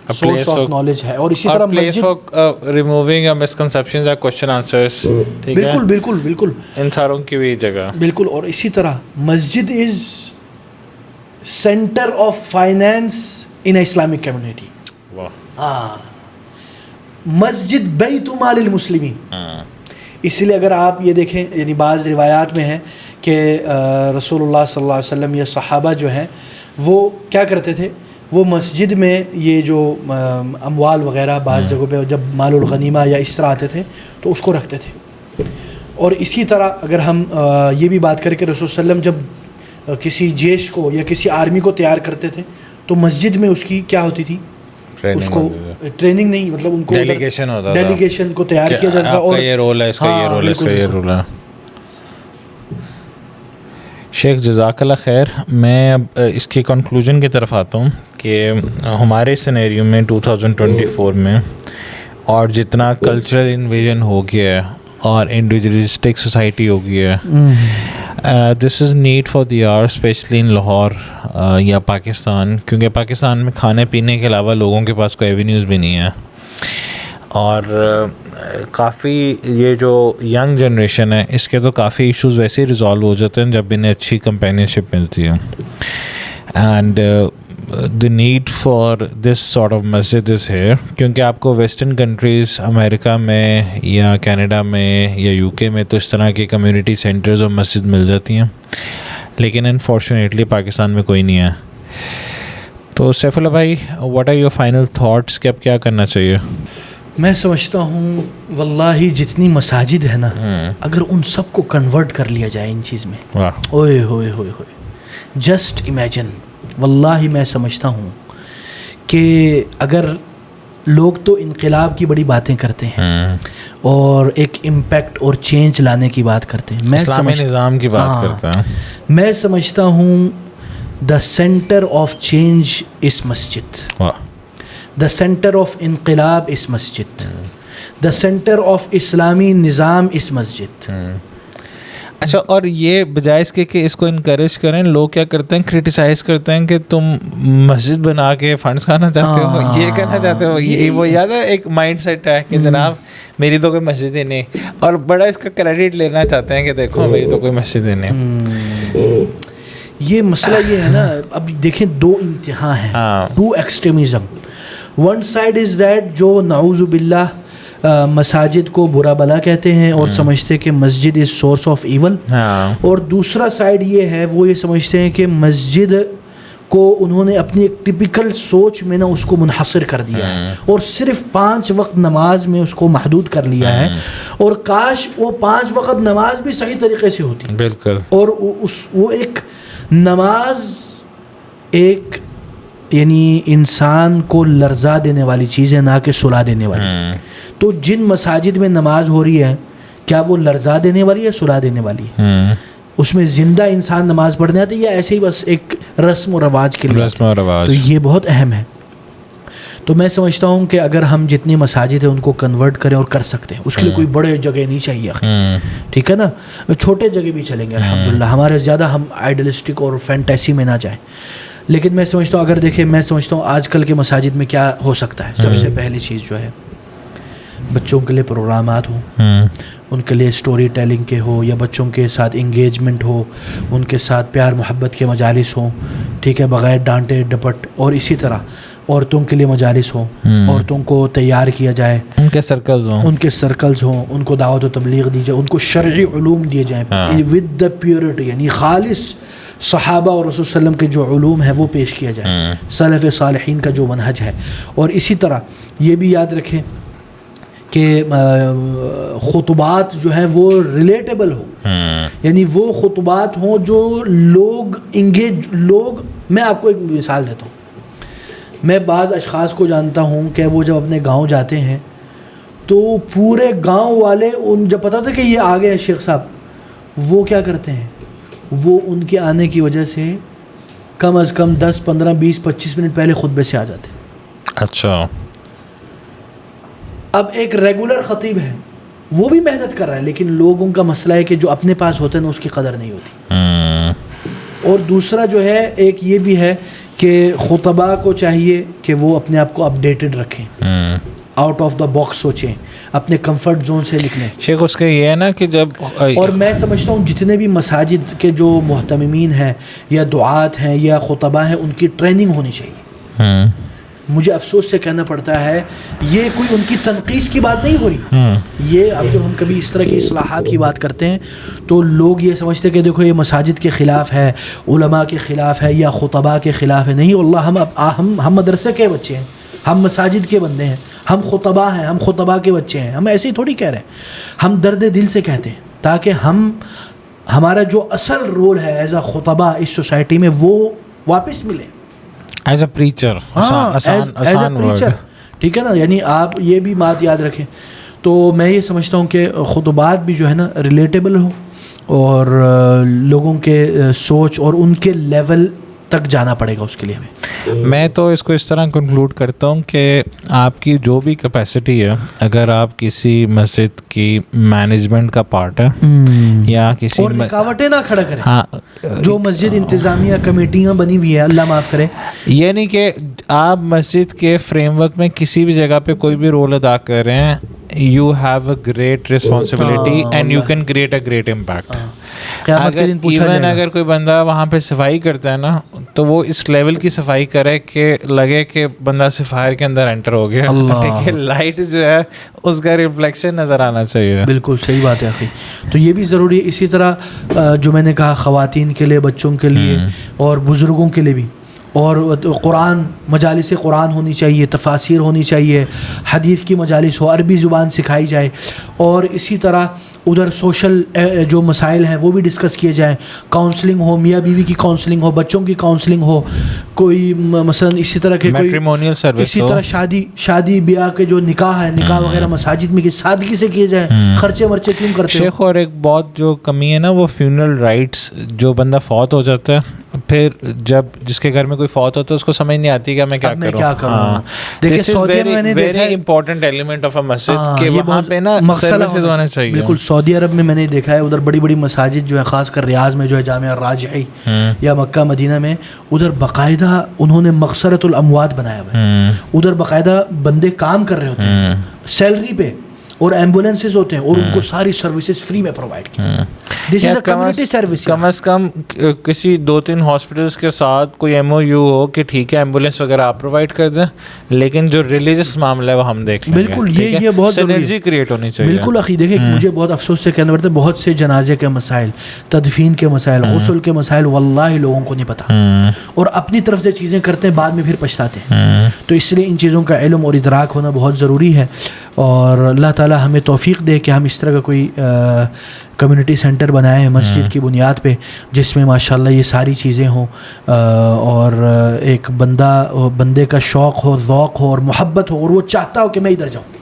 سورس آف نالج ہے. اور اسی طرح پلیس فار ریموونگ مسکنسیپشنز اور کوسچن آنسرز. بالکل بالکل بالکل ان ساروں کی بھی جگہ بالکل. اور اسی طرح مسجد is centre of finance in Islamic community. مسجد بیت مال المسلمین. اسی لیے اگر آپ یہ دیکھیں یعنی بعض روایات میں ہے کہ رسول اللہ صلی اللہ علیہ وسلم یا صحابہ جو ہیں وہ کیا کرتے تھے, وہ مسجد میں یہ جو اموال وغیرہ بعض جگہوں پہ جب مال الغنیمہ یا اس طرح آتے تھے تو اس کو رکھتے تھے. اور اسی طرح اگر ہم یہ بھی بات کریں کہ رسول صلی اللہ علیہ وسلم جب کسی جیش کو یا کسی آرمی کو تیار کرتے تھے تو مسجد میں اس کی کیا ہوتی تھی, اس کو ٹریننگ نہیں مطلب ان کو ڈیلیگیشن ہوتا تھا, ڈیلیگیشن کو تیار کیا جاتا تھا. اور یہ رول ہے, اس کا یہ رول ہے, اس کا یہ رول ہے. شیخ جزاک اللہ خیر. میں اب اس کی کنکلوژن کی طرف آتا ہوں کہ ہمارے سینیریو میں 2024 میں اور جتنا کلچرل انویژن ہو گیا ہے اور انڈیویجولسٹک سوسائٹی ہو گیا ہے, this is need for the are especially in Lahore یا پاکستان, کیونکہ پاکستان میں کھانے پینے کے علاوہ لوگوں کے پاس کوئی ایونیوز بھی نہیں ہے. اور کافی یہ جو ینگ جنریشن ہے اس کے تو کافی ایشوز ویسے ہی ریزالو ہو جاتے ہیں جب انہیں اچھی کمپینین شپ ملتی ہے. And the need for this sort of Masjid is here, کیونکہ آپ کو ویسٹرن کنٹریز امریکہ میں یا کینیڈا میں یا یو کے میں تو اس طرح کے کمیونٹی سینٹرز اور مسجد مل جاتی ہیں, لیکن انفارچونیٹلی پاکستان میں کوئی نہیں ہے. تو سیف اللہ بھائی, what are your final thoughts کہ اب کیا کرنا چاہیے؟ میں سمجھتا ہوں واللہ جتنی مساجد ہے نا اگر ان سب کو کنورٹ کر لیا جائے ان چیز میں, اوئے ہوئے ہوئے ہوئے, جسٹ امیجن. واللہ میں سمجھتا ہوں کہ اگر لوگ تو انقلاب کی بڑی باتیں کرتے ہیں اور ایک امپیکٹ اور چینج لانے کی بات کرتے ہیں, میں اسلامی نظام کی بات کرتے ہیں, میں سمجھتا ہوں دا centre of change us Masjid, the centre of انقلاب اس مسجد, دا سینٹر آف اسلامی نظام اس مسجد. اچھا, اور یہ بجائے اس کے کہ اس کو انکریج کریں, لوگ کیا کرتے ہیں کرٹیسائز کرتے ہیں کہ تم مسجد بنا کے فنڈس کھانا چاہتے ہو, یہ کہنا چاہتے ہو. یہ وہ یاد ہے ایک مائنڈ سیٹ ہے کہ جناب میری تو کوئی مسجد ہی نہیں, اور بڑا اس کا کریڈٹ لینا چاہتے ہیں کہ دیکھو میری تو کوئی مسجد ہی نہیں. یہ مسئلہ یہ ہے نا, اب دیکھیں دو انتہا ہیں, two extremism. One side is that جو نعوذ باللہ مساجد کو برا بلا کہتے ہیں اور سمجھتے کہ مسجد از سورس آف ایول, اور دوسرا سائڈ یہ ہے وہ یہ سمجھتے ہیں کہ مسجد کو انہوں نے اپنی ایک ٹپیکل سوچ میں نا اس کو منحصر کر دیا ہے اور صرف 5 وقت نماز میں اس کو محدود کر لیا ہے, اور کاش وہ 5 وقت نماز بھی صحیح طریقے سے ہوتی. بالکل. اور وہ ایک نماز ایک یعنی انسان کو لرزا دینے والی چیز ہے, نہ کہ سلا دینے والی. تو جن مساجد میں نماز ہو رہی ہے کیا وہ لرزا دینے والی ہے, سلا دینے والی ہے؟ اس میں زندہ انسان نماز پڑھنے آتے یا ایسے ہی بس ایک رسم و رواج کے لیے؟ رسم و رواج. تو یہ بہت اہم ہے. تو میں سمجھتا ہوں کہ اگر ہم جتنی مساجد ہیں ان کو کنورٹ کریں اور کر سکتے ہیں, اس کے لیے کوئی بڑے جگہ نہیں چاہیے, ٹھیک ہے نا, چھوٹے جگہ بھی چلیں گے الحمدللہ, ہمارے زیادہ ہم آئیڈلسٹک اور فینٹیسی میں نہ جائیں. لیکن میں سمجھتا ہوں اگر دیکھیں, میں سمجھتا ہوں آج کل کے مساجد میں کیا ہو سکتا ہے. سب سے پہلی چیز جو ہے بچوں کے لیے پروگرامات ہوں, ان کے لیے سٹوری ٹیلنگ کے ہو یا بچوں کے ساتھ انگیجمنٹ ہو, ان کے ساتھ پیار محبت کے مجالس ہوں, ٹھیک ہے, بغیر ڈانٹے ڈپٹ. اور اسی طرح عورتوں کے لیے مجالس ہوں, عورتوں کو تیار کیا جائے, ان کے سرکلز ہوں, ان کو دعوت و تبلیغ دی جائے, ان کو شرعی علوم دیے جائیں ود دا پیورٹی, یعنی خالص صحابہ اور رسول صلی اللہ علیہ وسلم کے جو علوم ہیں وہ پیش کیا جائے, سلف صالحین کا جو منہج ہے. اور اسی طرح یہ بھی یاد رکھیں کہ خطبات جو ہیں وہ ریلیٹیبل ہوں, یعنی وہ خطبات ہوں جو لوگ میں آپ کو ایک مثال دیتا ہوں. میں بعض اشخاص کو جانتا ہوں کہ وہ جب اپنے گاؤں جاتے ہیں تو پورے گاؤں والے ان جب پتہ تھا کہ یہ آ گئے شیخ صاحب, وہ کیا کرتے ہیں, وہ ان کے آنے کی وجہ سے کم از کم 10 15 20 25 منٹ پہلے خطبے سے آ جاتے ہیں. اچھا. اب ایک ریگولر خطیب ہے وہ بھی محنت کر رہا ہے, لیکن لوگوں کا مسئلہ ہے کہ جو اپنے پاس ہوتا ہے نا اس کی قدر نہیں ہوتی. اور دوسرا جو ہے ایک یہ بھی ہے کہ خطباء کو چاہیے کہ وہ اپنے آپ کو اپڈیٹڈ رکھیں, آؤٹ آف دا باکس سوچیں, اپنے کمفرٹ زون سے نکلیں. شیخ اس کا یہ ہے نا کہ جب, اور میں سمجھتا ہوں جتنے بھی مساجد کے جو محتممین ہیں یا دعات ہیں یا خطباء ہیں, ان کی ٹریننگ ہونی چاہیے. مجھے افسوس سے کہنا پڑتا ہے, یہ کوئی ان کی تنقیص کی بات نہیں ہو رہی. یہ اب جب ہم کبھی اس طرح کی اصلاحات کی بات کرتے ہیں تو لوگ یہ سمجھتے ہیں کہ دیکھو یہ مساجد کے خلاف ہے, علماء کے خلاف ہے یا خطباء کے خلاف ہے. نہیں واللہ, ہم مدرسے کے بچے ہیں, ہم مساجد کے بندے ہیں, ہم خطباء ہیں, ہم خطباء کے بچے ہیں. ہم ایسے ہی تھوڑی کہہ رہے ہیں, ہم درد دل سے کہتے ہیں تاکہ ہمارا جو اصل رول ہے ایز اے خطباء اس سوسائٹی میں وہ واپس ملے. ایز اے پریچر, ٹھیک ہے نا. یعنی آپ یہ بھی بات یاد رکھیں. تو میں یہ سمجھتا ہوں کہ خطبات بھی جو ہے نا ریلیٹیبل ہو, اور لوگوں کے سوچ اور ان کے لیول تک جانا پڑے گا اس کے لیے ہمیں. میں تو اس کو اس طرح کنکلوڈ کرتا ہوں کہ آپ کی جو بھی کیپیسٹی ہے, اگر آپ کسی مسجد کی مینجمنٹ کا پارٹ ہے یا کسی, اور رکاوٹیں نہ کھڑا کریں. جو مسجد انتظامیہ کمیٹیاں بنی ہوئی ہیں, اللہ معاف کرے, یہ نہیں کہ آپ مسجد کے فریم ورک میں کسی بھی جگہ پہ کوئی بھی رول ادا کر رہے ہیں, you have a great responsibility and you can create a great impact. اگر کوئی بندہ وہاں پہ صفائی کرتا ہے نا, تو وہ اس لیول کی صفائی کرے کہ لگے کہ بندہ صفائر کے اندر انٹر ہو گیا. کہ لائٹ جو ہے اس کا ریفلیکشن نظر آنا چاہیے. بالکل صحیح بات ہے اخی. تو یہ بھی ضروری ہے. اسی طرح جو میں نے کہا خواتین کے لیے, بچوں کے لیے اور بزرگوں کے لیے بھی, اور قرآن, مجالس قرآن ہونی چاہیے, تفاسیر ہونی چاہیے, حدیث کی مجالس ہو, عربی زبان سکھائی جائے. اور اسی طرح ادھر سوشل جو مسائل ہیں وہ بھی ڈسکس کیے جائیں. کاؤنسلنگ ہو, میاں بیوی کی کاؤنسلنگ ہو, بچوں کی کاؤنسلنگ ہو, کوئی مثلا اسی طرح کے میٹریمونیل سروس, اسی طرح شادی بیاہ کے جو نکاح ہے, نکاح وغیرہ مساجد میں سادگی سے کیے جائیں. خرچے ورچے کیوں کرتے ہیں شیخ؟ اور ایک بہت جو کمی ہے نا وہ فیونرل رائٹس. جو بندہ فوت ہو جاتا ہے, پھر جب جس کے گھر میں کوئی فوت ہوتا ہے اس کو سمجھ نہیں آتی کہ میں کیا کروں. دیکھیں سعودیہ میں نے ویری امپورٹنٹ ایلیمنٹ آف اے مسجد کہ وہاں پہ نا سروسز ہونے چاہیے. بالکل. سعودی عرب میں نے دیکھا ہے, ادھر بڑی بڑی مساجد جو ہے, خاص کر ریاض میں جو ہے جامعہ راجعی یا مکہ مدینہ میں, ادھر باقاعدہ انہوں نے مغسرۃ الاموات بنایا ہوا ہے. ادھر باقاعدہ بندے کام کر رہے ہوتے ہیں سیلری پہ, اور ایمبولینسز ہوتے ہیں, اور ان کو ساری سروسز فری میں پرووائڈ کی. دس از اے کمیونٹی سروس. کم از کم کسی 2-3 ہاسپٹلس کے ساتھ کوئی ایم او یو ہو کہ ٹھیک ہے ایمبولینس وغیرہ آپ پرووائڈ کر دیں, لیکن جو ریلیجس معاملہ ہے وہ ہم دیکھ لیں گے. بالکل, یہ بہت سینرجی کریٹ ہونی چاہیے. بالکل اخی. دیکھیں مجھے بہت افسوس سے کہنا پڑتا ہے, بہت سے جنازے کے مسائل, تدفین کے مسائل, غسل کے مسائل واللہ لوگوں کو نہیں پتہ, اور اپنی طرف سے چیزیں کرتے ہیں, بعد میں پھر پچھتاتے ہیں. تو اس لیے ان چیزوں کا علم اور ادراک ہونا بہت ضروری ہے. اور اللہ تعالی ہمیں توفیق دے کہ ہم اس طرح کا کوئی کمیونٹی سینٹر بنائے ہیں مسجد کی بنیاد پہ, جس میں ماشاءاللہ یہ ساری چیزیں ہوں, اور ایک بندے کا شوق ہو, ذوق ہو اور محبت ہو, اور وہ چاہتا ہو کہ میں ادھر جاؤں.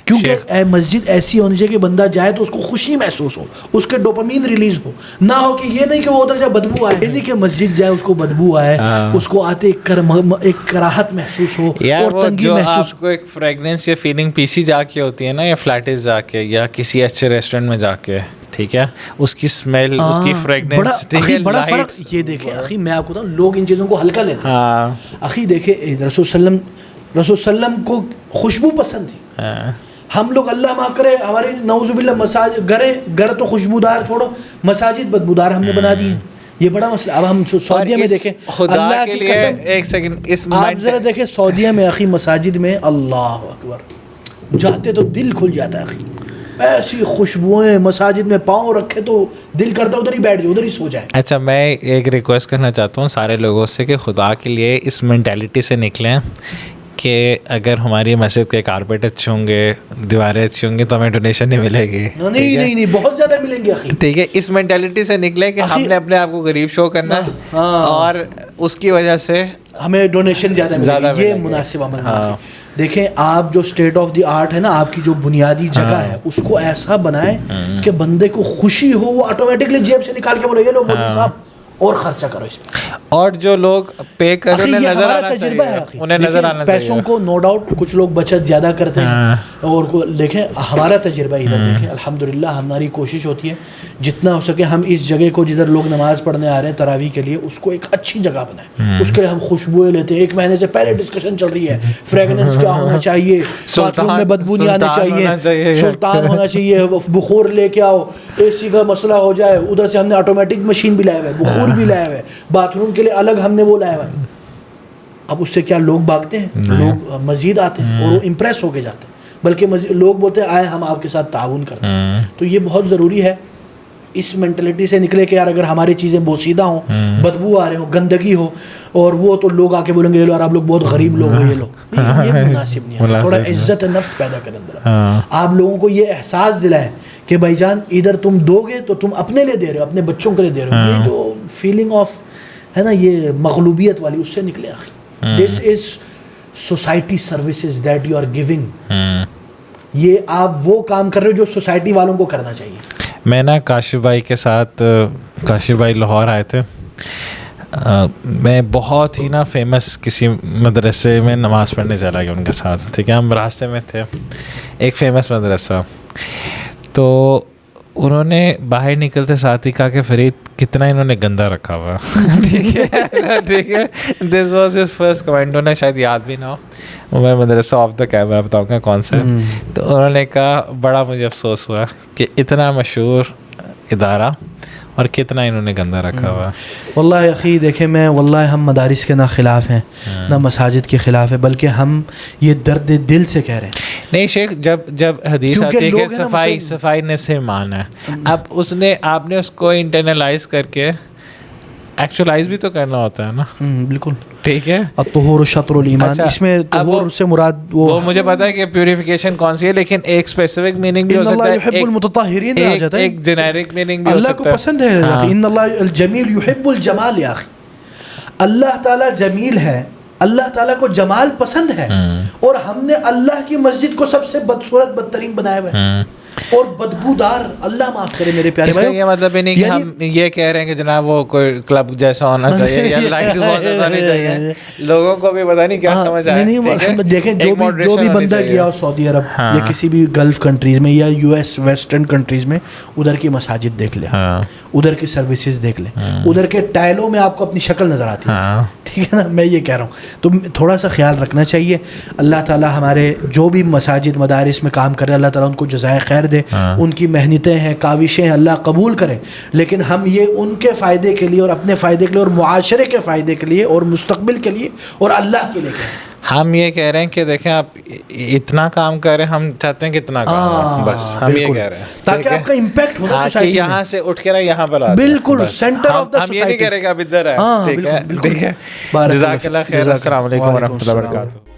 کیونکہ مسجد ایسی ہونی چاہیے کہ بندہ جائے تو اس کو خوشی محسوس ہو, اس کے ڈوپامین ریلیز ہو, نہ ہو کہ یہ نہیں کہ وہ ادھر جائے بدبو آئے, یہ نہیں کہ مسجد جائے اس کو بدبو آئے, اس کو آتے ایک کراہت محسوس ہو اور تنگی محسوس. آپ کو ایک فریگننس یا فیلنگ پی سی جا کے ہوتی ہے نا, یا فلیٹس جا کے, یا کسی اچھے ریسٹورینٹ میں جا کے, ٹھیک ہے, اس کی اسمیل, اس کی فریگننس, بڑا فرق. یہ دیکھیں اخی, میں آپ کو بتاؤں, لوگ ان چیزوں کو ہلکا لیتے ہیں. اخی دیکھیں رسول وسلم کو خوشبو پسند تھی. ہم لوگ اللہ معاف کرے ہماری نعوذ باللہ مساجد گھر تو خوشبودار چھوڑو, مساجد بدبودار ہم نے بنا دی ہیں. یہ بڑا مسئلہ. اب ہم سعودیہ میں دیکھیں, اللہ کی قسم, ایک سیکنڈ, آپ ذرا دیکھیں سعودیہ میں اخی مساجد میں, اللہ اکبر, جاتے تو دل کھل جاتا ہے اخی. ایسی خوشبوئیں مساجد میں, پاؤں رکھے تو دل کرتا ادھر ہی بیٹھ جائے, ادھر ہی سو جائے. اچھا, میں ایک ریکویسٹ کرنا چاہتا ہوں سارے لوگوں سے کہ خدا کے لیے اس مینٹیلٹی سے نکلیں کہ اگر ہماری مسجد کے کارپیٹ اچھے ہوں گے, دیواریں اچھی ہوں گی, تو ہمیں ڈونیشن نہیں ملے گی. نہیں, بہت زیادہ ملیں گے اخی. ٹھیک ہے, اس مینٹیلٹی سے نکلے کہ ہم نے اپنے آپ کو غریب شو کرنا, اور اس کی وجہ سے ہمیں ڈونیشن زیادہ. یہ مناسب عمل ہے. دیکھیں آپ جو اسٹیٹ آف دی آرٹ ہے نا, آپ کی جو بنیادی جگہ ہے, اس کو ایسا بنائیں کہ بندے کو خوشی ہو, وہ آٹومیٹکلی جیب سے نکال کے بولے یہ لو مولوی صاحب اور خرچہ کرو اس میں. اور جو لوگ پے کر رہے ہیں انہیں نظر آنا چاہیے, انہیں نظر آنا چاہیے. پیسوں کو نو ڈاؤٹ کچھ لوگ بچت زیادہ کرتے ہیں, اور دیکھیں ہمارا تجربہ ادھر دیکھیں الحمدللہ ہماری کوشش ہوتی ہے جتنا ہو سکے ہم اس جگہ کو جدھر لوگ نماز پڑھنے آ رہے ہیں تراویح کے لیے اس کو ایک اچھی جگہ بنائیں. اس کے لیے ہم خوشبوئیں لیتے ہیں, 1 مہینے سے پہلے ڈسکشن چل رہی ہے فریگننس کیا ہونا چاہیے, باتھ روم میں بدبو نہیں آنے چاہیے, سلطان ہونا چاہیے, بخور لے کے آؤ, اے سی کا مسئلہ ہو جائے, ادھر سے ہم نے آٹومیٹک مشین بھی لایا ہوا ہے, بخور بھی لایا ہوا ہے, باتھ روم کے لیے الگ ہم نے وہ لایا ہوا ہے. اب اس سے کیا لوگ بھاگتے ہیں, لوگ مزید آتے ہیں اور وہ امپریس ہو کے جاتے ہیں, بلکہ لوگ بولتے ہیں آئے ہم آپ کے ساتھ تعاون کرتے ہیں. تو یہ بہت ضروری ہے اس مینٹلٹی سے نکلے کہ یار اگر ہماری چیزیں بوسیدہ ہوں, بدبو آ رہے ہو, گندگی ہو, اور وہ تو لوگ آ کے بولیں گے یہ لو یار آپ لوگ بہت غریب لوگ ہو, یہ لوگ یہ مناسب نہیں ہے. تھوڑا عزت نفس پیدا کریں اندر, آپ لوگوں کو یہ احساس دلائیں کہ بھائی جان ادھر تم دو گے تو تم اپنے لیے دے رہے ہو, اپنے بچوں کے لیے دے رہے ہو. یہ جو فیلنگ آف ہے نا یہ مغلوبیت والی, اس سے نکلے آخر. This is society services that you are giving. یہ آپ وہ کام کر رہے ہو جو سوسائٹی والوں کو کرنا چاہیے. میں نا کاشف بھائی کے ساتھ, کاشف بھائی لاہور آئے تھے, میں بہت ہی نا فیمس کسی مدرسے میں نماز پڑھنے چلا گیا ان کے ساتھ, ٹھیک ہے, ہم راستے میں تھے, ایک فیمس مدرسہ. تو انہوں نے باہر نکلتے ساتھ ہی کہا کہ فرید کتنا انہوں نے گندا رکھا ہوا. ٹھیک ہے, ٹھیک ہے, this was his first comment. انہیں شاید یاد بھی نہ ہو, میں مدرسہ آف دا کیمرہ بتاؤں گا کون سا. تو انہوں نے کہا بڑا مجھے افسوس ہوا کہ اتنا مشہور ادارہ اور کتنا انہوں نے گندا رکھا ہوا. واللہ اخی دیکھیں میں واللہ ہم مدارس کے نہ خلاف ہیں نہ مساجد کے خلاف ہے, بلکہ ہم یہ درد دل سے کہہ رہے ہیں. نہیں شیخ, جب حدیث آتی ہے کہ صفائی نصف ایمان ہے, اب آپ نے اس کو انٹرنلائز کر کے ایکچولائز بھی تو کرنا ہوتا ہے نا. بالکل ٹھیک ہے, الطہور شطر الایمان. اس میں طہور سے مراد وہ مجھے پتا ہے کہ پیوریفیکیشن کون سی ہے, لیکن ایک اسپیسیفک میننگ بھی ہو سکتا ہے, اللہ یحب المتطہرین آ جاتا ہے, ایک جنیرک میننگ بھی ہو سکتا ہے. اللہ کو پسند ہے یا اخی, ان اللہ الجمیل یحب الجمال. یا اخی اللہ تعالیٰ جمیل ہے, اللہ تعالیٰ کو جمال پسند ہے, اور ہم نے اللہ کی مسجد کو سب سے بدصورت بدترین بنایا ہوا ہے اور بدبودار. اللہ معاف کرے میرے پیارے بھائی. یہ مطلب ہی نہیں کہ ہم یہ کہہ رہے ہیں کہ جناب وہ کوئی کلب جیسا ہونا چاہیے یا لائٹ بہت زیادہ نہیں چاہیے, لوگوں کو بھی پتہ نہیں کیا سمجھ آئے. دیکھیں جو بھی بندہ گیا ہو سعودی عرب یا کسی بھی گلف کنٹریز میں یا یو ایس ویسٹرن کنٹریز میں, ادھر کی مساجد دیکھ لیں, ادھر کی سروسز دیکھ لیں, ادھر کے ٹائلوں میں آپ کو اپنی شکل نظر آتی ہے. ٹھیک ہے نا, میں یہ کہہ رہا ہوں. تو تھوڑا سا خیال رکھنا چاہیے. اللہ تعالیٰ ہمارے جو بھی مساجد مدارس میں کام کر رہے ہیں اللہ تعالیٰ ان کو جزائے خیر دے, ان کی محنتیں ہیں کاوشیں ہیں اللہ قبول کرے, لیکن ہم یہ ان کے فائدے کے لیے اور اپنے فائدے کے لیے اور معاشرے کے فائدے کے لیے اور مستقبل کے لیے اور اللہ کے لیے ہم یہ کہہ رہے ہیں کہ دیکھیں آپ اتنا کام کر رہے ہیں, ہم چاہتے ہیں کہ اتنا کام ہو, بس ہم یہ کہہ رہے ہیں تاکہ آپ کا امپیکٹ ہو سوسائٹی میں, یہاں سے اٹھ کے نا یہاں پر بالکل سینٹر آف دا ہم یہ نہیں کہہ رہے کہ آپ ادھر ہے. ٹھیک ہے, جزاک اللہ خیر. السلام علیکم ورحمۃ اللہ وبرکاتہ.